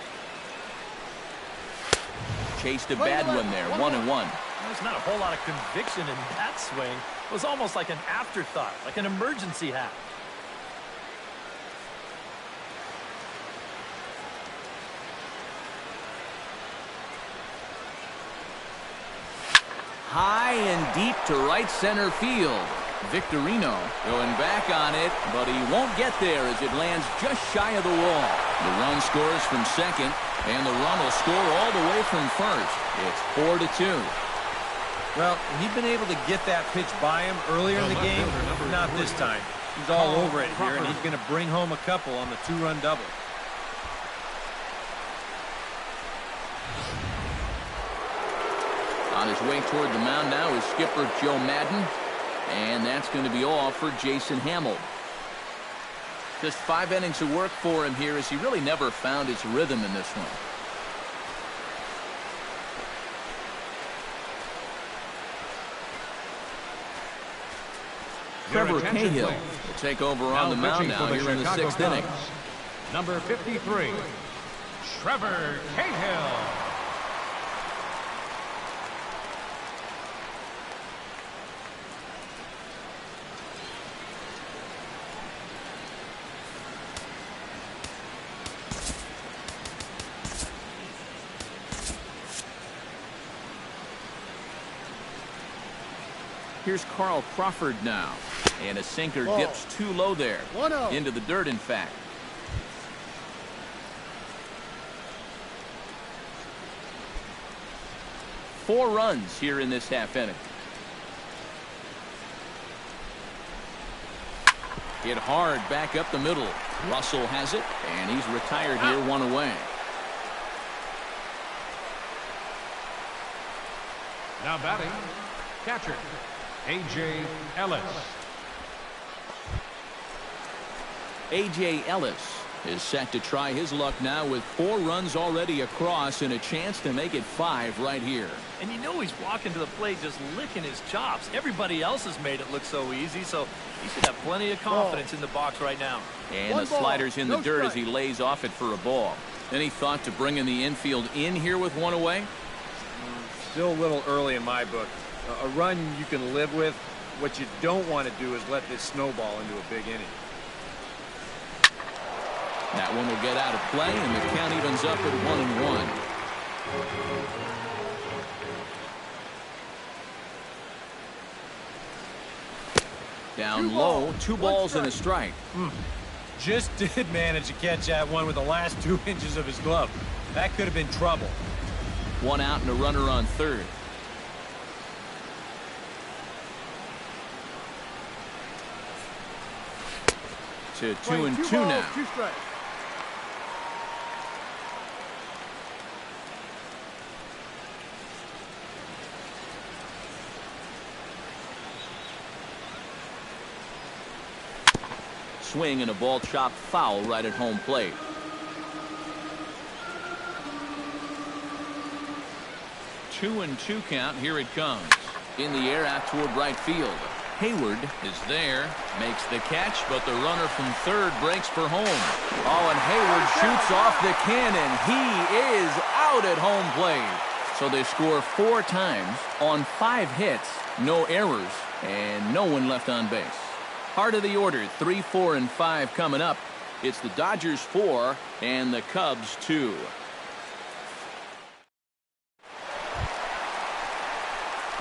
Chased a bad one there, 1-1. There's not a whole lot of conviction in that swing. It was almost like an afterthought, like an emergency hat. High and deep to right center field. Victorino going back on it, but he won't get there as it lands just shy of the wall. The run scores from second, and the run will score all the way from first. It's 4-2. Well, he'd been able to get that pitch by him earlier in the game, not this time. He's all over it here, and he's going to bring home a couple on the 2-run double. On his way toward the mound now is skipper Joe Madden, and that's going to be all for Jason Hamill. Just 5 innings of work for him here as he really never found his rhythm in this one. Trevor Cahill will take over on the mound now here in the 6th inning. Number 53, Trevor Cahill. Here's Carl Crawford now. And a sinker dips too low there. 1-0. Into the dirt, in fact. Four runs here in this half inning. Hit hard back up the middle. Russell has it, and he's retired here, 1 away. Now batting, catcher, A.J. Ellis. A.J. Ellis is set to try his luck now with 4 runs already across and a chance to make it 5 right here. And you know he's walking to the plate just licking his chops. Everybody else has made it look so easy, so he should have plenty of confidence in the box right now. And the slider's in the dirt as he lays off it for a ball. Any thought to bringing the infield in here with 1 away? Still a little early in my book. A run you can live with. What you don't want to do is let this snowball into a big inning. That one will get out of play, and the count evens up at 1-1. Down low, 2 balls and a strike. Just did manage to catch that one with the last 2 inches of his glove. That could have been trouble. 1 out and a runner on third. To 2-2 now. 2 strikes. Swing and a ball chopped foul right at home plate. Two and 2 count. Here it comes. In the air out toward right field. Hayward is there, makes the catch, but the runner from third breaks for home. Oh, and Hayward shoots off the cannon. He is out at home plate. So they score 4 times on 5 hits, no errors, and no one left on base. Heart of the order, 3, 4, and 5 coming up. It's the Dodgers 4 and the Cubs 2.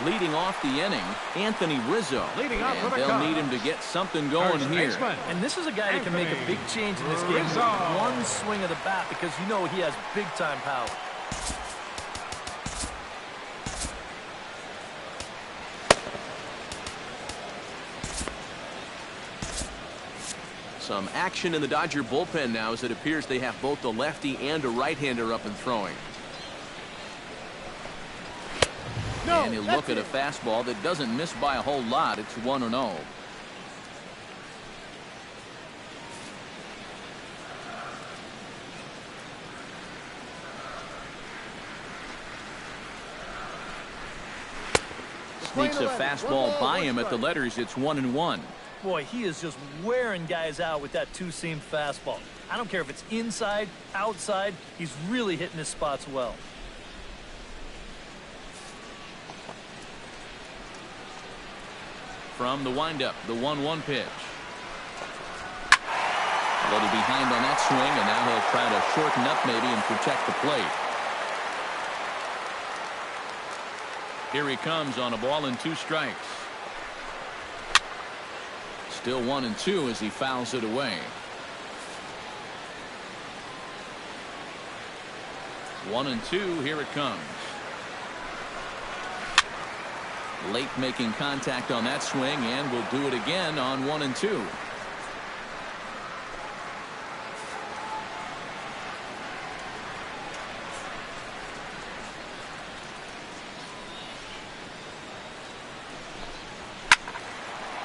Leading off the inning, Anthony Rizzo. Leading off for the they'll Cubs. need him to get something going here. And this is a guy that can make a big change in this game with one swing of the bat, because you know he has big-time power. Some action in the Dodger bullpen now, as it appears they have both the lefty and a right-hander up and throwing. And he'll look at a fastball that doesn't miss by a whole lot. It's 1-0. Sneaks a fastball by him at the letters. It's 1-1. Boy, he is just wearing guys out with that two-seam fastball. I don't care if it's inside, outside, he's really hitting his spots well. From the windup, the 1-1 pitch. A little behind on that swing, and now he'll try to shorten up maybe and protect the plate. Here he comes on a ball and 2 strikes. Still 1-2 as he fouls it away. 1-2, here it comes. Late making contact on that swing, and will do it again on 1-2.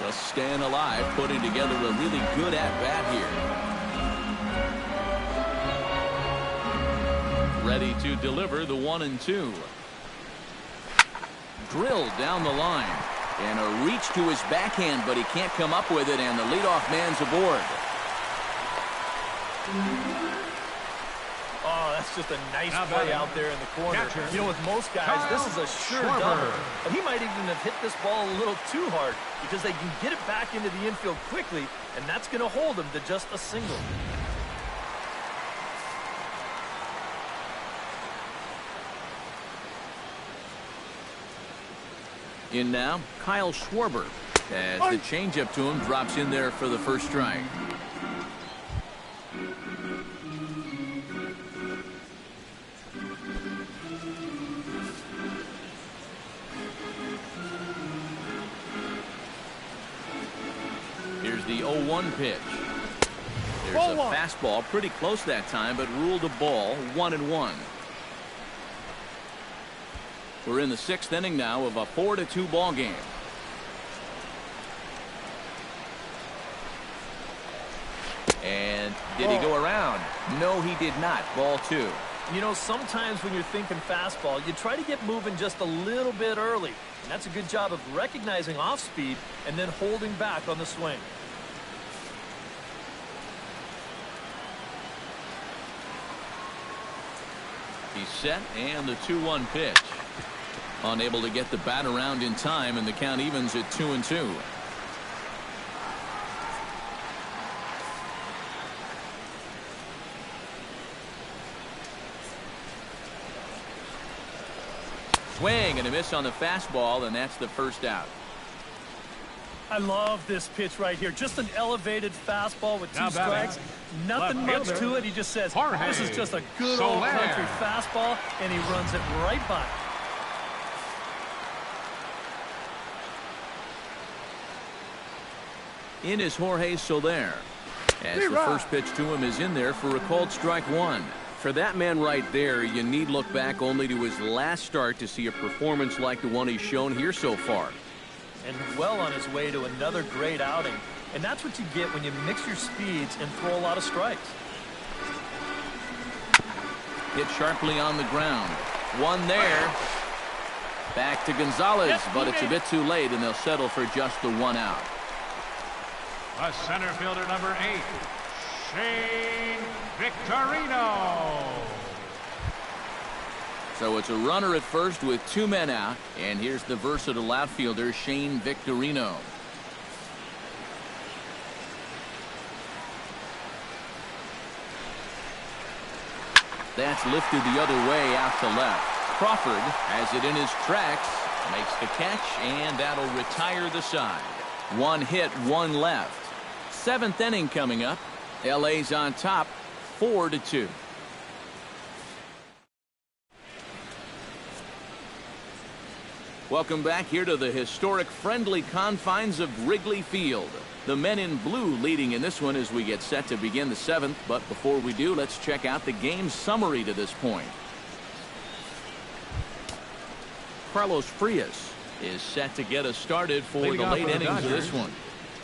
Just staying alive, putting together a really good at-bat here. Ready to deliver the 1-2. Drilled down the line, and a reach to his backhand, but he can't come up with it, and the leadoff man's aboard. Oh, that's just a nice play out there in the corner. You know, with most guys, this is a sure double. But he might even have hit this ball a little too hard, because they can get it back into the infield quickly, and that's going to hold him to just a single. In now, Kyle Schwarber, as the changeup to him drops in there for the first strike. Here's the 0-1 pitch. There's a fastball, pretty close that time, but ruled a ball, 1-1. We're in the 6th inning now of a 4-2 ball game. And did he go around? No, he did not. Ball 2. You know, sometimes when you're thinking fastball, you try to get moving just a little bit early. And that's a good job of recognizing off speed and then holding back on the swing. He's set, and the 2-1 pitch. Unable to get the bat around in time, and the count evens at 2-2. Swing and a miss on the fastball, and that's the first out. I love this pitch right here. Just an elevated fastball with 2 strikes. Nothing much to it. He just says, this is just a good old country fastball, and he runs it right by. In is Jorge Soler, as the first pitch to him is in there for a called strike 1. For that man right there, you need look back only to his last start to see a performance like the one he's shown here so far. And well on his way to another great outing. And that's what you get when you mix your speeds and throw a lot of strikes. Hit sharply on the ground. One there. Back to Gonzalez, but it's a bit too late, and they'll settle for just the 1 out. The center fielder, number 8, Shane Victorino. So it's a runner at first with 2 men out, and here's the versatile outfielder, Shane Victorino. That's lifted the other way out to left. Crawford has it in his tracks, makes the catch, and that'll retire the side. 1 hit, 1 left. 7th inning coming up. LA's on top, 4-2. Welcome back here to the historic friendly confines of Wrigley Field. The men in blue leading in this one as we get set to begin the 7th. But before we do, let's check out the game summary to this point. Carlos Frias is set to get us started for the late innings of this one.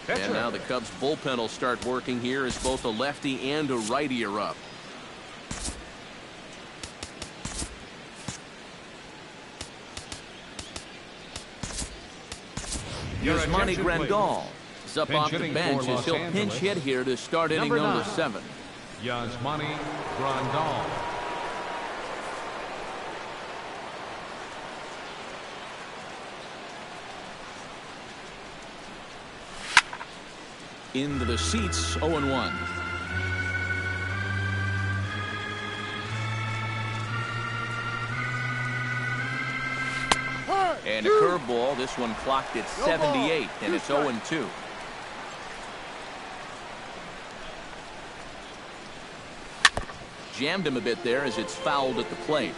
And now the Cubs bullpen will start working here as both a lefty and a righty are up. Here's Monty Grandal. He's up off the bench as he'll pinch hit here to start inning number 7. Yasmani Grandal. Into the seats, 0-1. And a curveball. This one clocked at 78, and it's 0-2. Jammed him a bit there as it's fouled at the plate.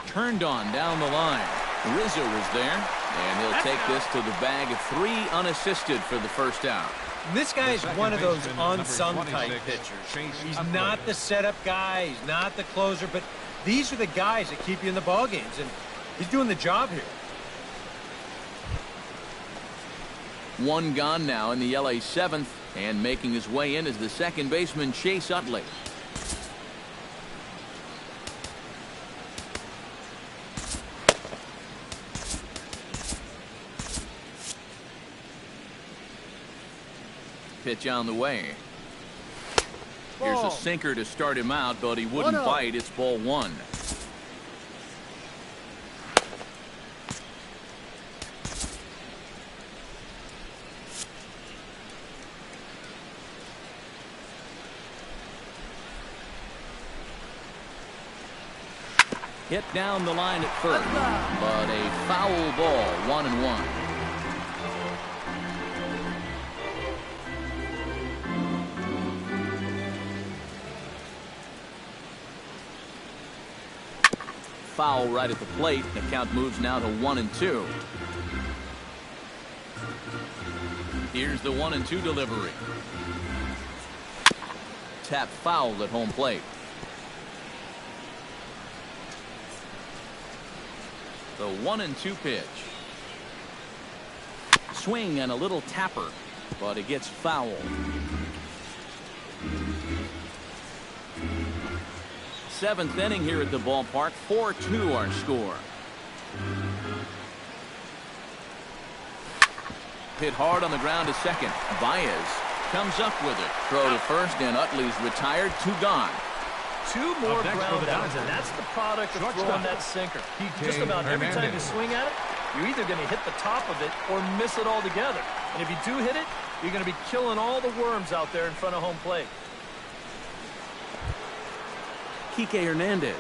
Turned on down the line. RIZZO was there, and he'll take this to the bag of 3 unassisted for the first out. This guy is one of those unsung type pitchers. He's not the setup guy. He's not the closer, but these are the guys that keep you in the ball games, and he's doing the job here. 1 gone now in the LA 7th, and making his way in is the second baseman, Chase Utley. Pitch on the way. Here's a sinker to start him out, but he wouldn't bite. It's ball 1. Hit down the line at first, but a foul ball, 1-1. Foul right at the plate. The count moves now to 1-2. Here's the 1-2 delivery. Tap foul at home plate. The 1-2 pitch. Swing and a little tapper, but it gets fouled. 7th inning here at the ballpark. 4-2 our score. Hit hard on the ground to second. Baez comes up with it. Throw to first, and Utley's retired. 2 gone. 2 more ground outs, and that's the product of throwing that sinker. Just about every time you swing at it, you're either going to hit the top of it or miss it altogether. And if you do hit it, you're going to be killing all the worms out there in front of home plate. Kike Hernandez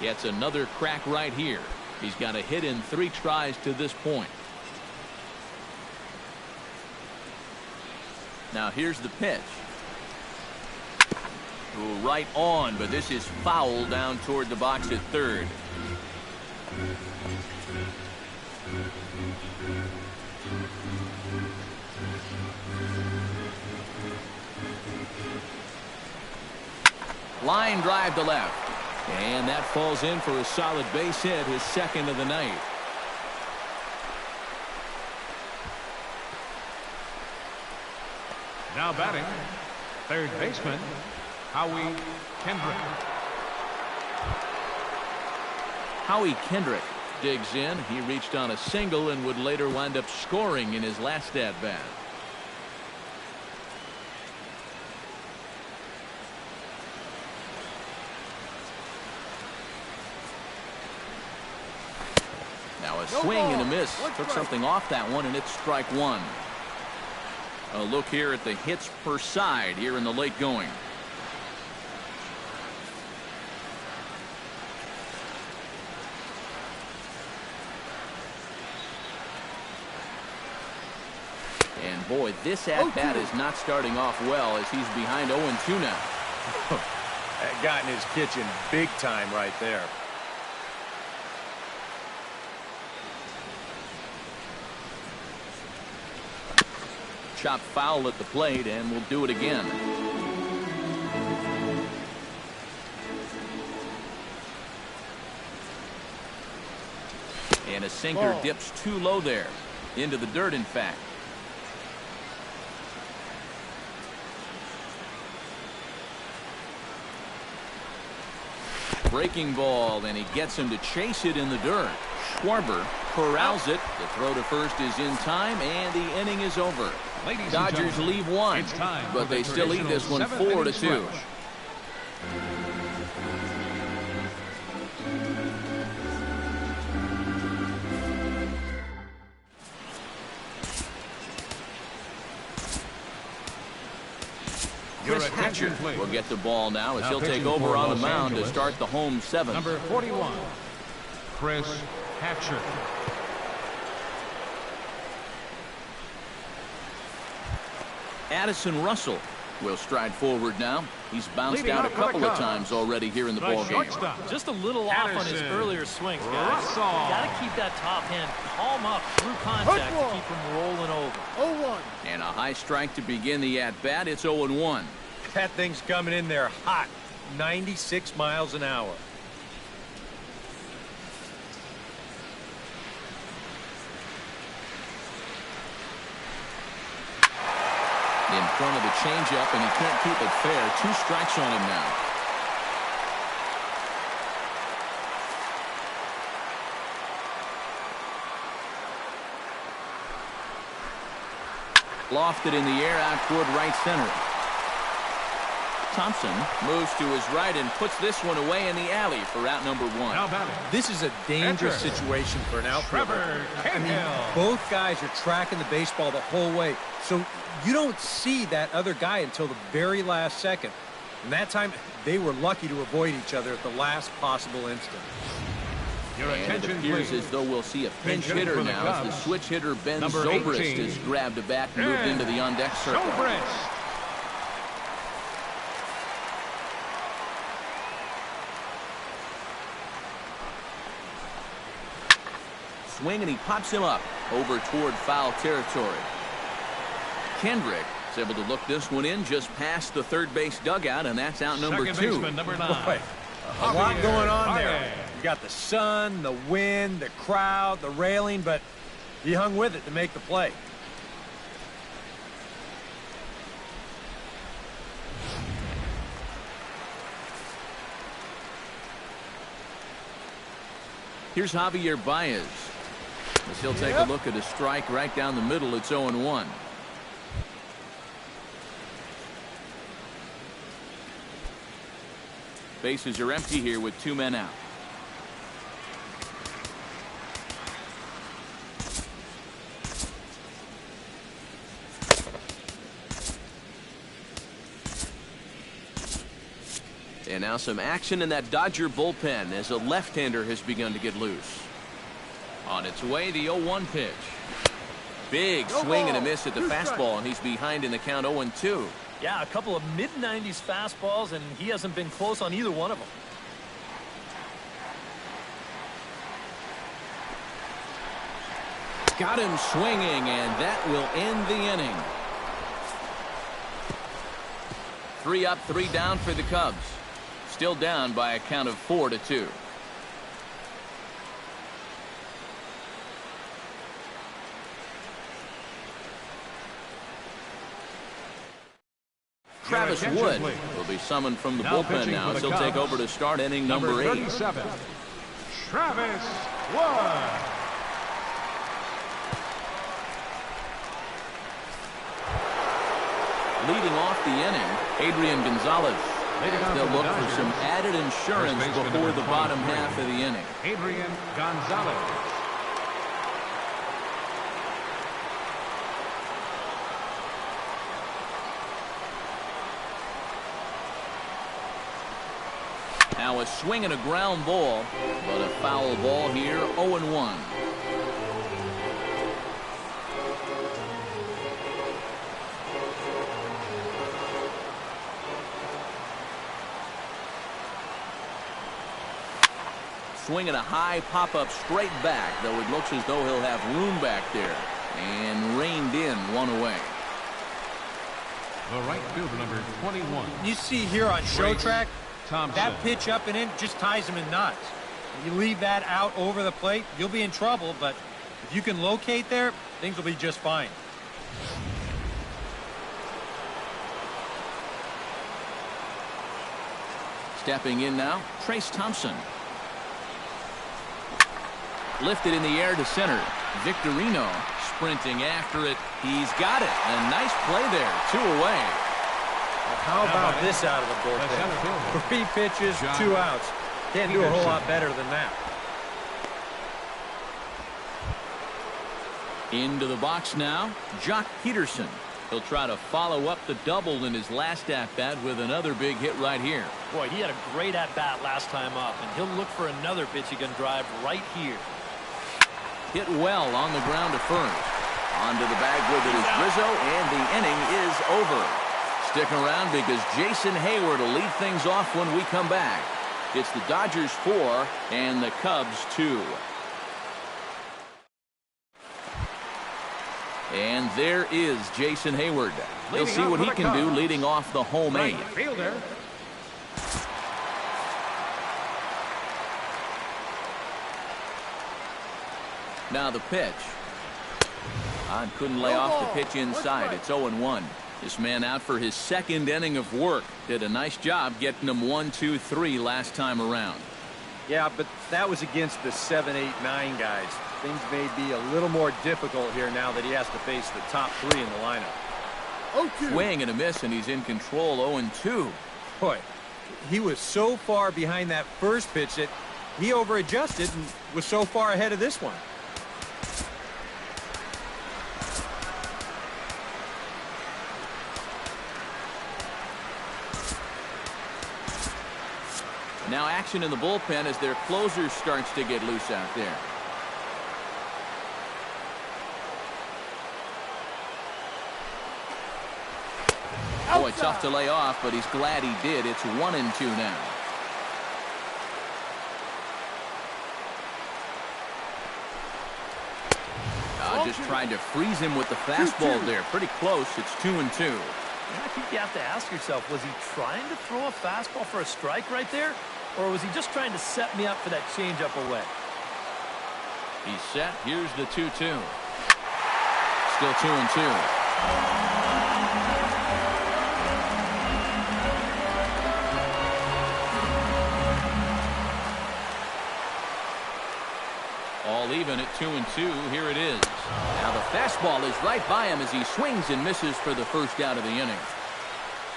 gets another crack right here. He's got a hit in 3 tries to this point. Now here's the pitch. Right on, but this is foul down toward the box at third. Line drive to left. And that falls in for a solid base hit, his 2nd of the night. Now batting, third baseman, Kendrick. Howie Kendrick digs in. He reached on a single and would later wind up scoring in his last at-bat. Now a swing and a miss. Took something off that one, and it's strike one. A look here at the hits per side here in the late going. And boy, this at-bat is not starting off well as he's behind 0-2 now. That got in his kitchen big time right there. Chop foul at the plate, and we'll do it again. And a sinker dips too low there. Into the dirt, in fact. Breaking ball, and he gets him to chase it in the dirt. Schwarber corrals it. The throw to first is in time, and the inning is over. Dodgers leave one, but they still lead this one 4-2. KRIS Hatcher will get the ball now as he'll take over on the mound to start the home seventh. Number 41, KRIS Hatcher. Addison Russell will stride forward now. He's bounced out a couple of times already here in the ball game. Just a little off on his earlier swings, guys. Got to keep that top hand palm up through contact to keep him rolling over. 0-1. And a high strike to begin the at-bat. It's 0-1. That thing's coming in there hot. 96 miles an hour. In front of the changeup, and he can't keep it fair. 2 strikes on him now. Lofted in the air out toward right center. Thompson moves to his right and puts this one away in the alley for out number 1. This is a dangerous situation for an outfielder. I mean, both guys are tracking the baseball the whole way, so you don't see that other guy until the very last second. And that time, they were lucky to avoid each other at the last possible instant. And it appears as though we'll see a pinch hitter now as the switch hitter Ben Zobrist has grabbed a bat and moved into the on-deck circle. Swing, and he pops him up over toward foul territory. Kendrick is able to look this one in just past the third base dugout, and that's out number 2. Baseman, number 9. Boy, a lot going on there. You got the sun, the wind, the crowd, the railing, but he hung with it to make the play. Here's Javier Baez. As he'll take a look at a strike right down the middle. It's 0-1. Bases are empty here with 2 men out. And now some action in that Dodger bullpen as a left-hander has begun to get loose. On its way, the 0-1 pitch. Big swing and a miss at the fastball, and he's behind in the count 0-2. Yeah, a couple of mid-90s fastballs, and he hasn't been close on either one of them. Got him swinging, and that will end the inning. 3 up, 3 down for the Cubs. Still down by a count of 4-2. Travis attention, Wood please. will be summoned from the Now bullpen pitching now, for so the he'll take Cubs, over to start inning number 8. 37, Travis Wood. Leading off the inning, Adrian Gonzalez. They'll look for some added insurance before the bottom half of the inning. Adrian Gonzalez. Now a swing and a ground ball, but a foul ball here, 0-1. Swinging a high pop-up straight back, though it looks as though he'll have room back there. And reined in, one away. The right fielder, number 21. You see here on show track, THOMPSON. that pitch up and in just ties him in knots. You leave that out over the plate, you'll be in trouble, but if you can locate there, things will be just fine. Stepping in now, THOMPSON. Lifted in the air to center. Victorino sprinting after it. He's got it. A nice play there. 2 away. How about this out of the bullpen? 3 pitches, 2 outs. Can't do a whole lot better than that. Into the box now, Jock Peterson. He'll try to follow up the double in his last at-bat with another big hit right here. Boy, he had a great at-bat last time up, and he'll look for another pitch he can drive right here. Hit well on the ground to first. Onto the bag with it is RIZZO, and the inning is over. Stick around because Jason Heyward will lead things off when we come back. It's the Dodgers 4 and the Cubs 2. And there is Jason Heyward. We'll see what he can do leading off the home 8. Fielder. Now the pitch. Couldn't lay off the pitch inside. It's 0-1. This man out for his 2nd inning of work. Did a nice job getting them 1, 2, 3 last time around. Yeah, but that was against the 7, 8, 9 guys. Things may be a little more difficult here now that he has to face the top 3 in the lineup. Swing and a miss, and he's in control. 0-2. Boy, he was so far behind that first pitch that he over-adjusted and was so far ahead of this one. Now action in the bullpen as their closer starts to get loose out there. Boy, tough to lay off, but he's glad he did. It's 1-2 now. Just tried to freeze him with the fastball there. Pretty close. It's 2-2. I think you have to ask yourself, was he trying to throw a fastball for a strike right there? Or was he just trying to set me up for that changeup away? He's set. Here's the 2-2. Still 2-2. All even at 2-2. Here it is. Now the fastball is right by him as he swings and misses for the first out of the inning.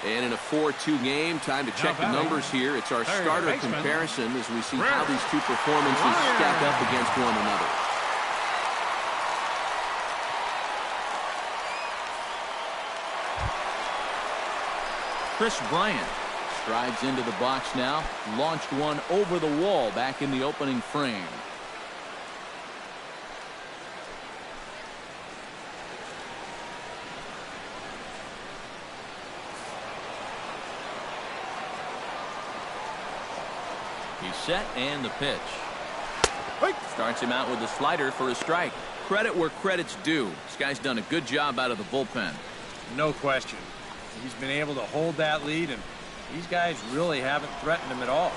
And in a 4-2 game, time to check the numbers here. It's our starter comparison as we see how these two performances stack up against one another. KRIS Bryant strides into the box now. Launched one over the wall back in the opening frame. He's set, and the pitch. Starts him out with a slider for a strike. Credit where credit's due. This guy's done a good job out of the bullpen. No question. He's been able to hold that lead, and these guys really haven't threatened him at all.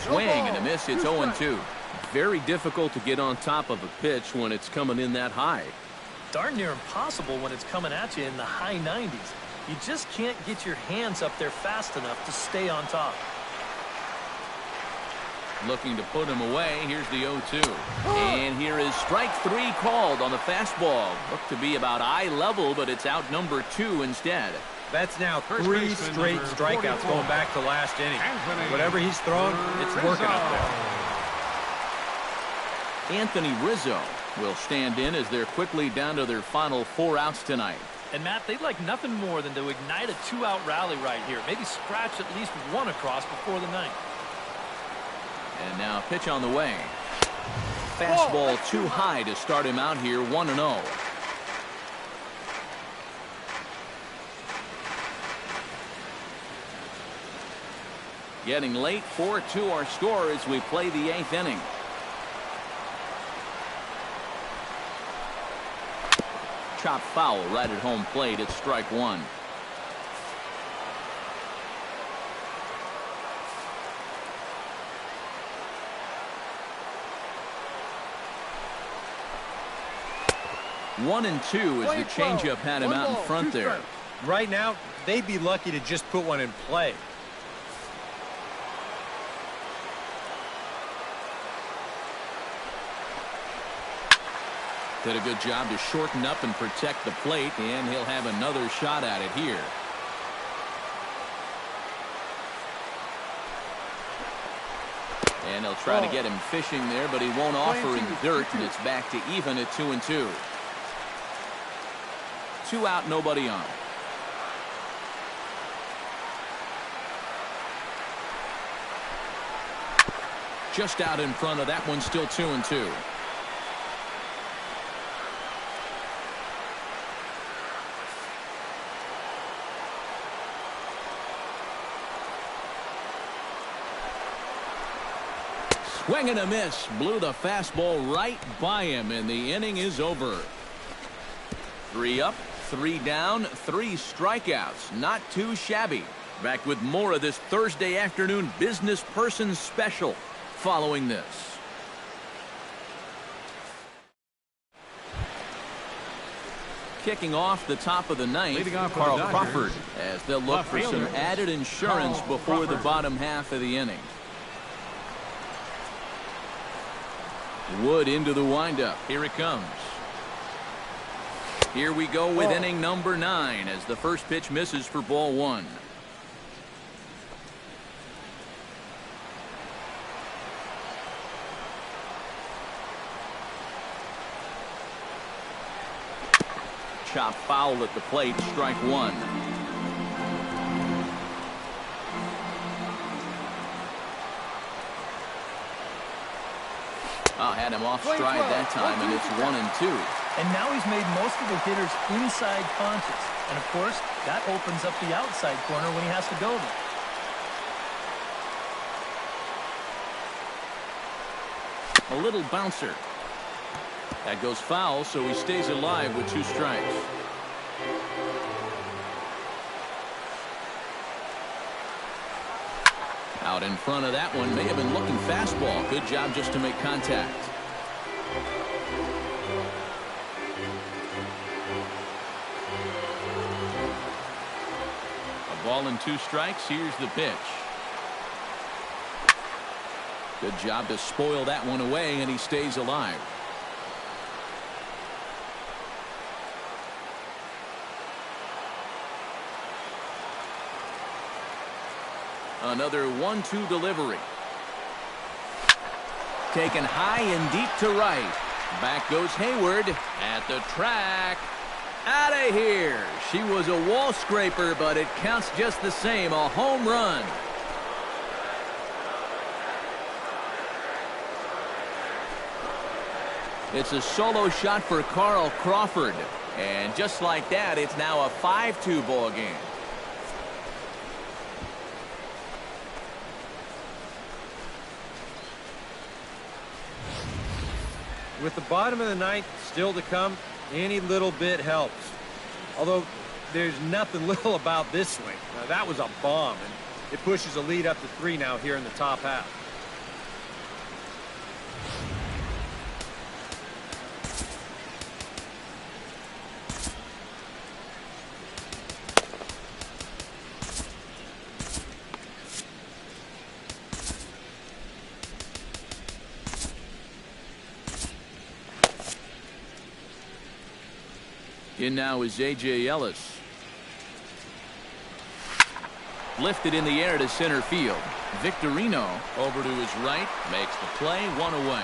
Swing and a miss. It's 0-2. very difficult to get on top of a pitch when it's coming in that high. Darn near impossible when it's coming at you in the high 90s. You just can't get your hands up there fast enough to stay on top. Looking to put him away. Here's the 0-2. And here is strike 3 called on the fastball. Looked to be about eye level, but it's out number 2 instead. That's now 3 straight strikeouts going back to last inning. Whatever he's throwing, it's working up there. Anthony Rizzo will stand in as they're quickly down to their final 4 outs tonight. And Matt, they'd like nothing more than to ignite a 2-out rally right here. Maybe scratch at least 1 across before the 9th. And now a pitch on the way. Fastball too high to start him out here, 1-0. Getting late, 4-2 our score as we play the 8th inning. Chop foul right at home plate. It's strike 1. One and 2 as the changeup had him out in front there. Right now, they'd be lucky to just put one in play. Did a good job to shorten up and protect the plate, and he'll have another shot at it here. And he'll try to get him fishing there, but he won't offer in the dirt, and it's back to even at 2-2. 2 out, nobody on. Just out in front of that one, still 2-2. Swing and a miss. Blew the fastball right by him, and the inning is over. 3 up, 3 down, 3 strikeouts. Not too shabby. Back with more of this Thursday afternoon business person special following this. Kicking off the top of the 9th, Carl Crawford, as they'll look for some added insurance before the bottom half of the inning. Wood into the windup. Here it comes. Here we go with inning number 9 as the first pitch misses for ball 1. Chop foul at the plate, strike 1. Had him off stride that time, and it's 1-2. And now he's made most of the hitters inside conscious. And of course, that opens up the outside corner when he has to go there. A little bouncer. That goes foul, so he stays alive with 2 strikes. Out in front of that one, may have been looking fastball. Good job just to make contact. A ball and 2 strikes. Here's the pitch. Good job to spoil that one away, and he stays alive. Another 1-2 delivery. Taken high and deep to right. Back goes Hayward at the track. Out of here. She was a wall scraper, but it counts just the same. A home run. It's a solo shot for Carl Crawford. And just like that, it's now a 5-2 ball game. With the bottom of the 9th still to come, any little bit helps. Although there's nothing little about this swing. Now, that was a bomb, and it pushes a lead up to 3 now here in the top half. In now is A.J. Ellis. Lifted in the air to center field. Victorino over to his right, makes the play, one away.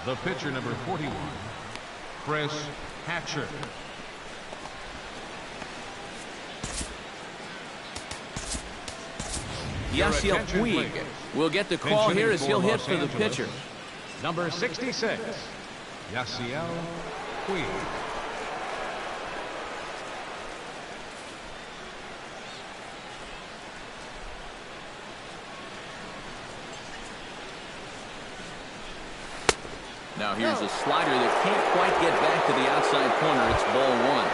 The pitcher, number 41, KRIS Hatcher. Yasiel Puig will get the call here as he'll hit for the pitcher. Number 66, Yasiel Puig. Now here's a slider that can't quite get back to the outside corner. It's ball one.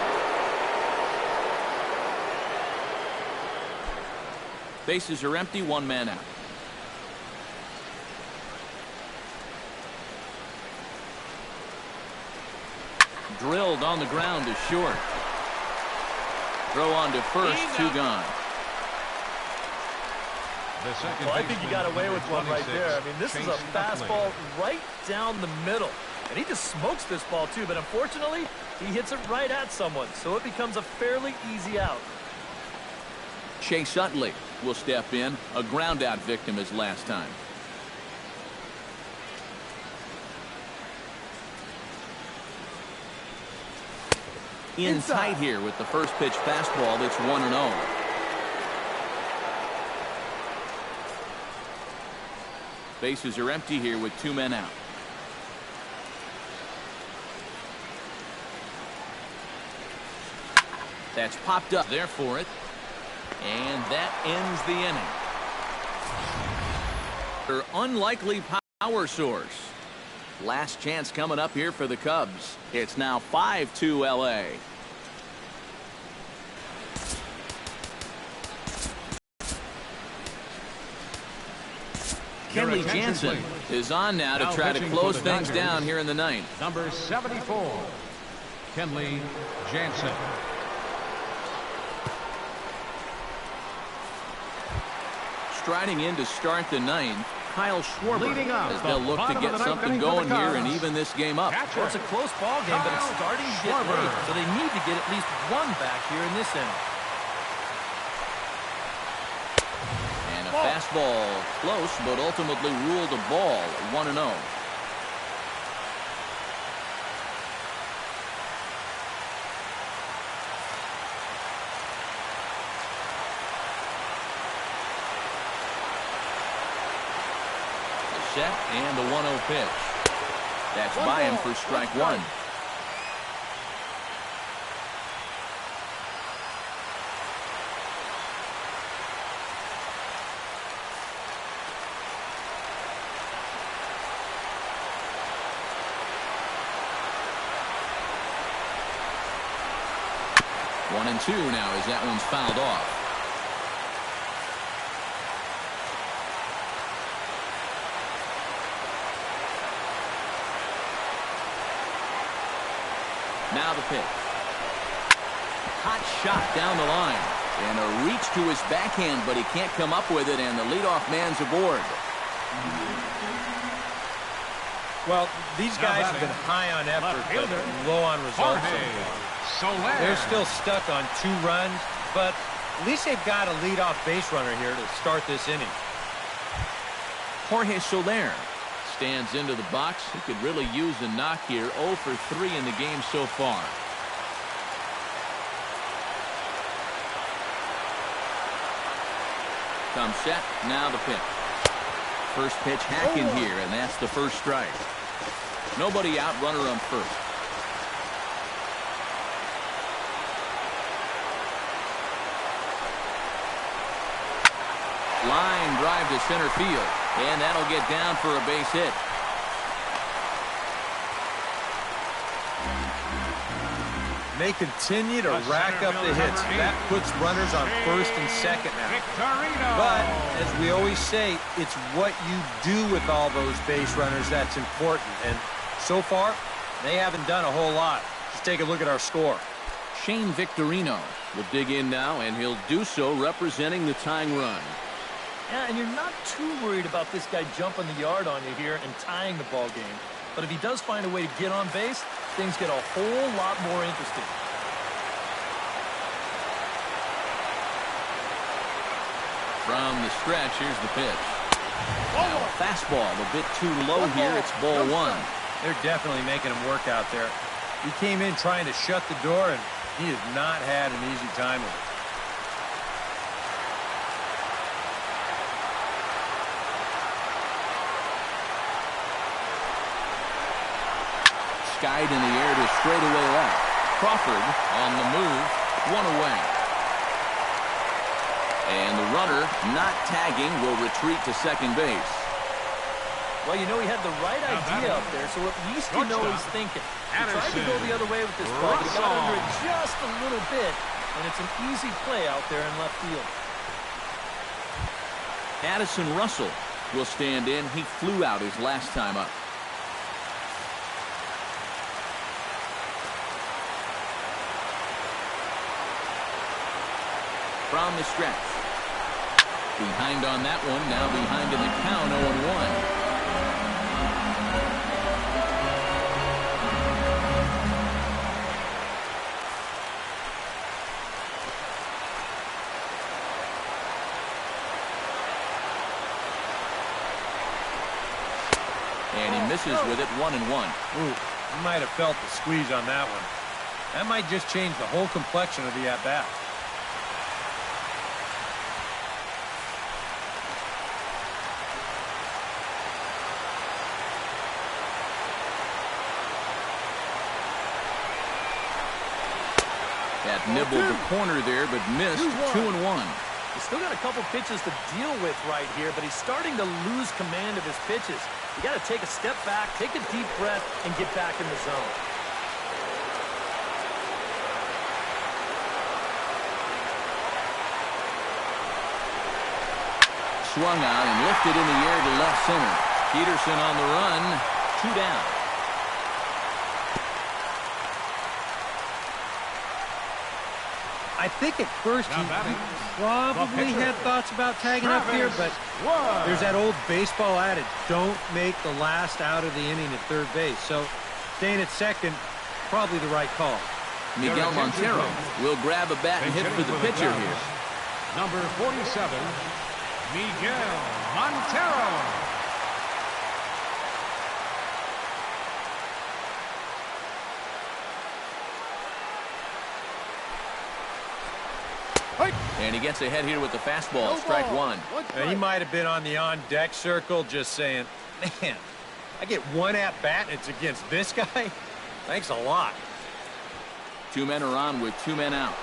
Bases are empty, one man out. Drilled on the ground to short. Throw on to first, two gone. Well, I think you got away with one right there. I mean, this is a fastball right down the middle. And he just smokes this ball, too. But unfortunately, he hits it right at someone. So it becomes a fairly easy out. Chase Utley will step in. A ground out victim as last time. In tight here with the first pitch fastball. That's 1-0. Bases are empty here with two men out. That's popped up there for it. And that ends the inning. Their unlikely power source. Last chance coming up here for the Cubs. It's now 5-2 LA. Kenley Jansen is on now to try to close things down here in the ninth. Number 74, Kenley Jansen. Striding in to start the ninth, Kyle Schwarber, as they'll look to get something going here and even this game up. Well, it's a close ball game, but it's starting to get late, so they need to get at least one back here in this inning. Fastball close, but ultimately ruled a ball. 1-0. The set and the 1-0 pitch. That's by him for strike one. One and two now as that one's fouled off. Now the pitch. Hot shot down the line. And a reach to his backhand, but he can't come up with it, and the leadoff man's aboard. Well, these guys have been high on effort, but low on results. They're still stuck on 2 runs, but at least they've got a leadoff base runner here to start this inning. Jorge Soler stands into the box. He could really use a knock here. 0 for 3 in the game so far. Comes set. Now the pitch. First pitch hacking here, and that's the first strike. Nobody out, runner on first. Line drive to center field, and that'll get down for a base hit. They continue to rack up the hits. That puts runners on first and second now. But, as we always say, it's what you do with all those base runners that's important. And so far, they haven't done a whole lot. Just take a look at our score. Shane Victorino will dig in now, and he'll do so representing the tying run. Yeah, and you're not too worried about this guy jumping the yard on you here and tying the ball game. But if he does find a way to get on base, things get a whole lot more interesting. From the stretch, here's the pitch. Now, fastball a bit too low here. It's ball one. They're definitely making him work out there. He came in trying to shut the door, and he has not had an easy time with it. Skied in the air to straightaway left. Crawford on the move, one away. And the runner, not tagging, will retreat to second base. Well, you know, he had the right idea up there, so at least you know he's thinking. He tried to go the other way with this ball, but he got under it just a little bit, and it's an easy play out there in left field. Addison Russell will stand in. He flew out his last time up. From the stretch. Behind on that one, now behind in the count, 0-1. And he misses with it, 1-1. Ooh, you might have felt the squeeze on that one. That might just change the whole complexion of the at-bat. That nibbled the corner there, but missed, 2-1. He's still got a couple pitches to deal with right here, but he's starting to lose command of his pitches. You got to take a step back, take a deep breath, and get back in the zone. Swung on and lifted in the air to left center. Peterson on the run, 2 down. I think at first he probably had thoughts about tagging up here, but there's that old baseball adage, don't make the last out of the inning at third base. So staying at second, probably the right call. Miguel Montero will grab a bat and hit for the pitcher here. Number 47, Miguel Montero. And he gets ahead here with the fastball, strike one. He might have been on the on-deck circle just saying, man, I get one at-bat and it's against this guy? Thanks a lot. 2 men are on with 2 men out.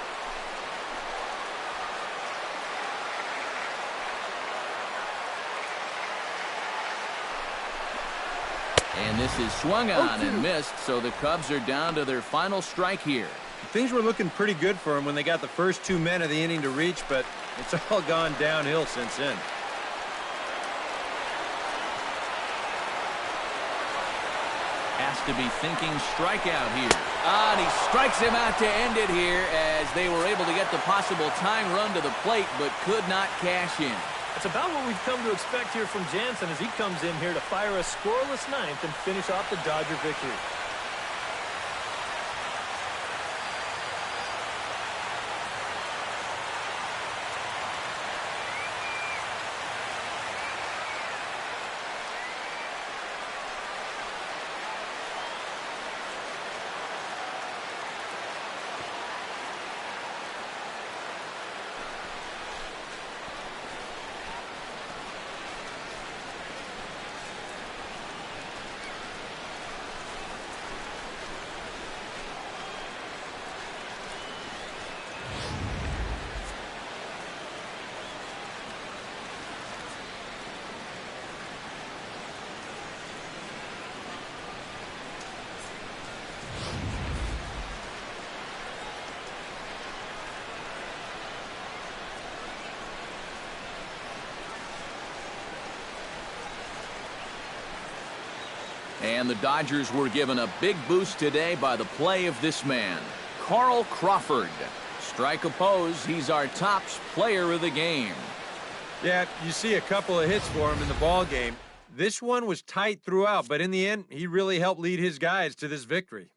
And this is swung on and missed, so the Cubs are down to their final strike here. Things were looking pretty good for him when they got the first 2 men of the inning to reach, but it's all gone downhill since then. Has to be thinking strikeout here. And he strikes him out to end it here as they were able to get the possible tying run to the plate, but could not cash in. It's about what we've come to expect here from Jansen as he comes in here to fire a scoreless ninth and finish off the Dodger victory. And the Dodgers were given a big boost today by the play of this man, Carl Crawford. Strike oppose, he's our top player of the game. Yeah, you see a couple of hits for him in the ball game. This one was tight throughout, but in the end, he really helped lead his guys to this victory.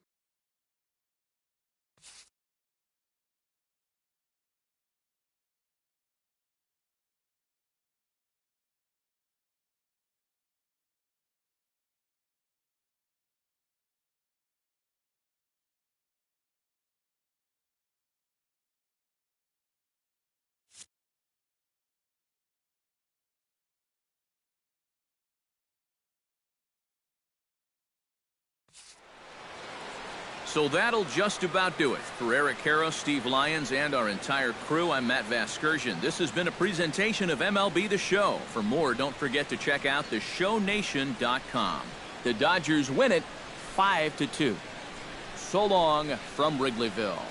So that'll just about do it. For Eric Karros, Steve Lyons, and our entire crew, I'm Matt Vasgersian. This has been a presentation of MLB The Show. For more, don't forget to check out theshownation.com. The Dodgers win it 5-2. So long from Wrigleyville.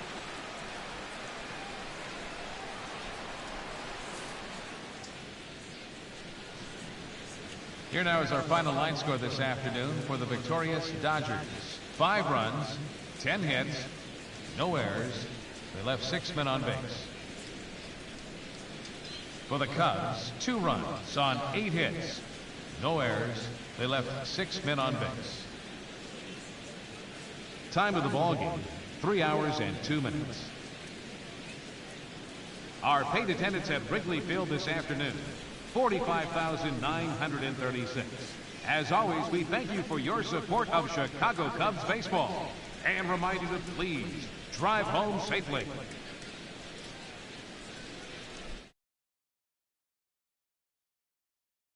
Here now is our final line score this afternoon for the victorious Dodgers. 5 runs, 10 hits, no errors. They left 6 men on base. For the Cubs, 2 runs on 8 hits, no errors. They left 6 men on base. Time of the ball game, 3 hours and 2 minutes. Our paid attendance at Wrigley Field this afternoon, 45,936. As always, we thank you for your support of Chicago Cubs baseball and remind you to please drive home safely.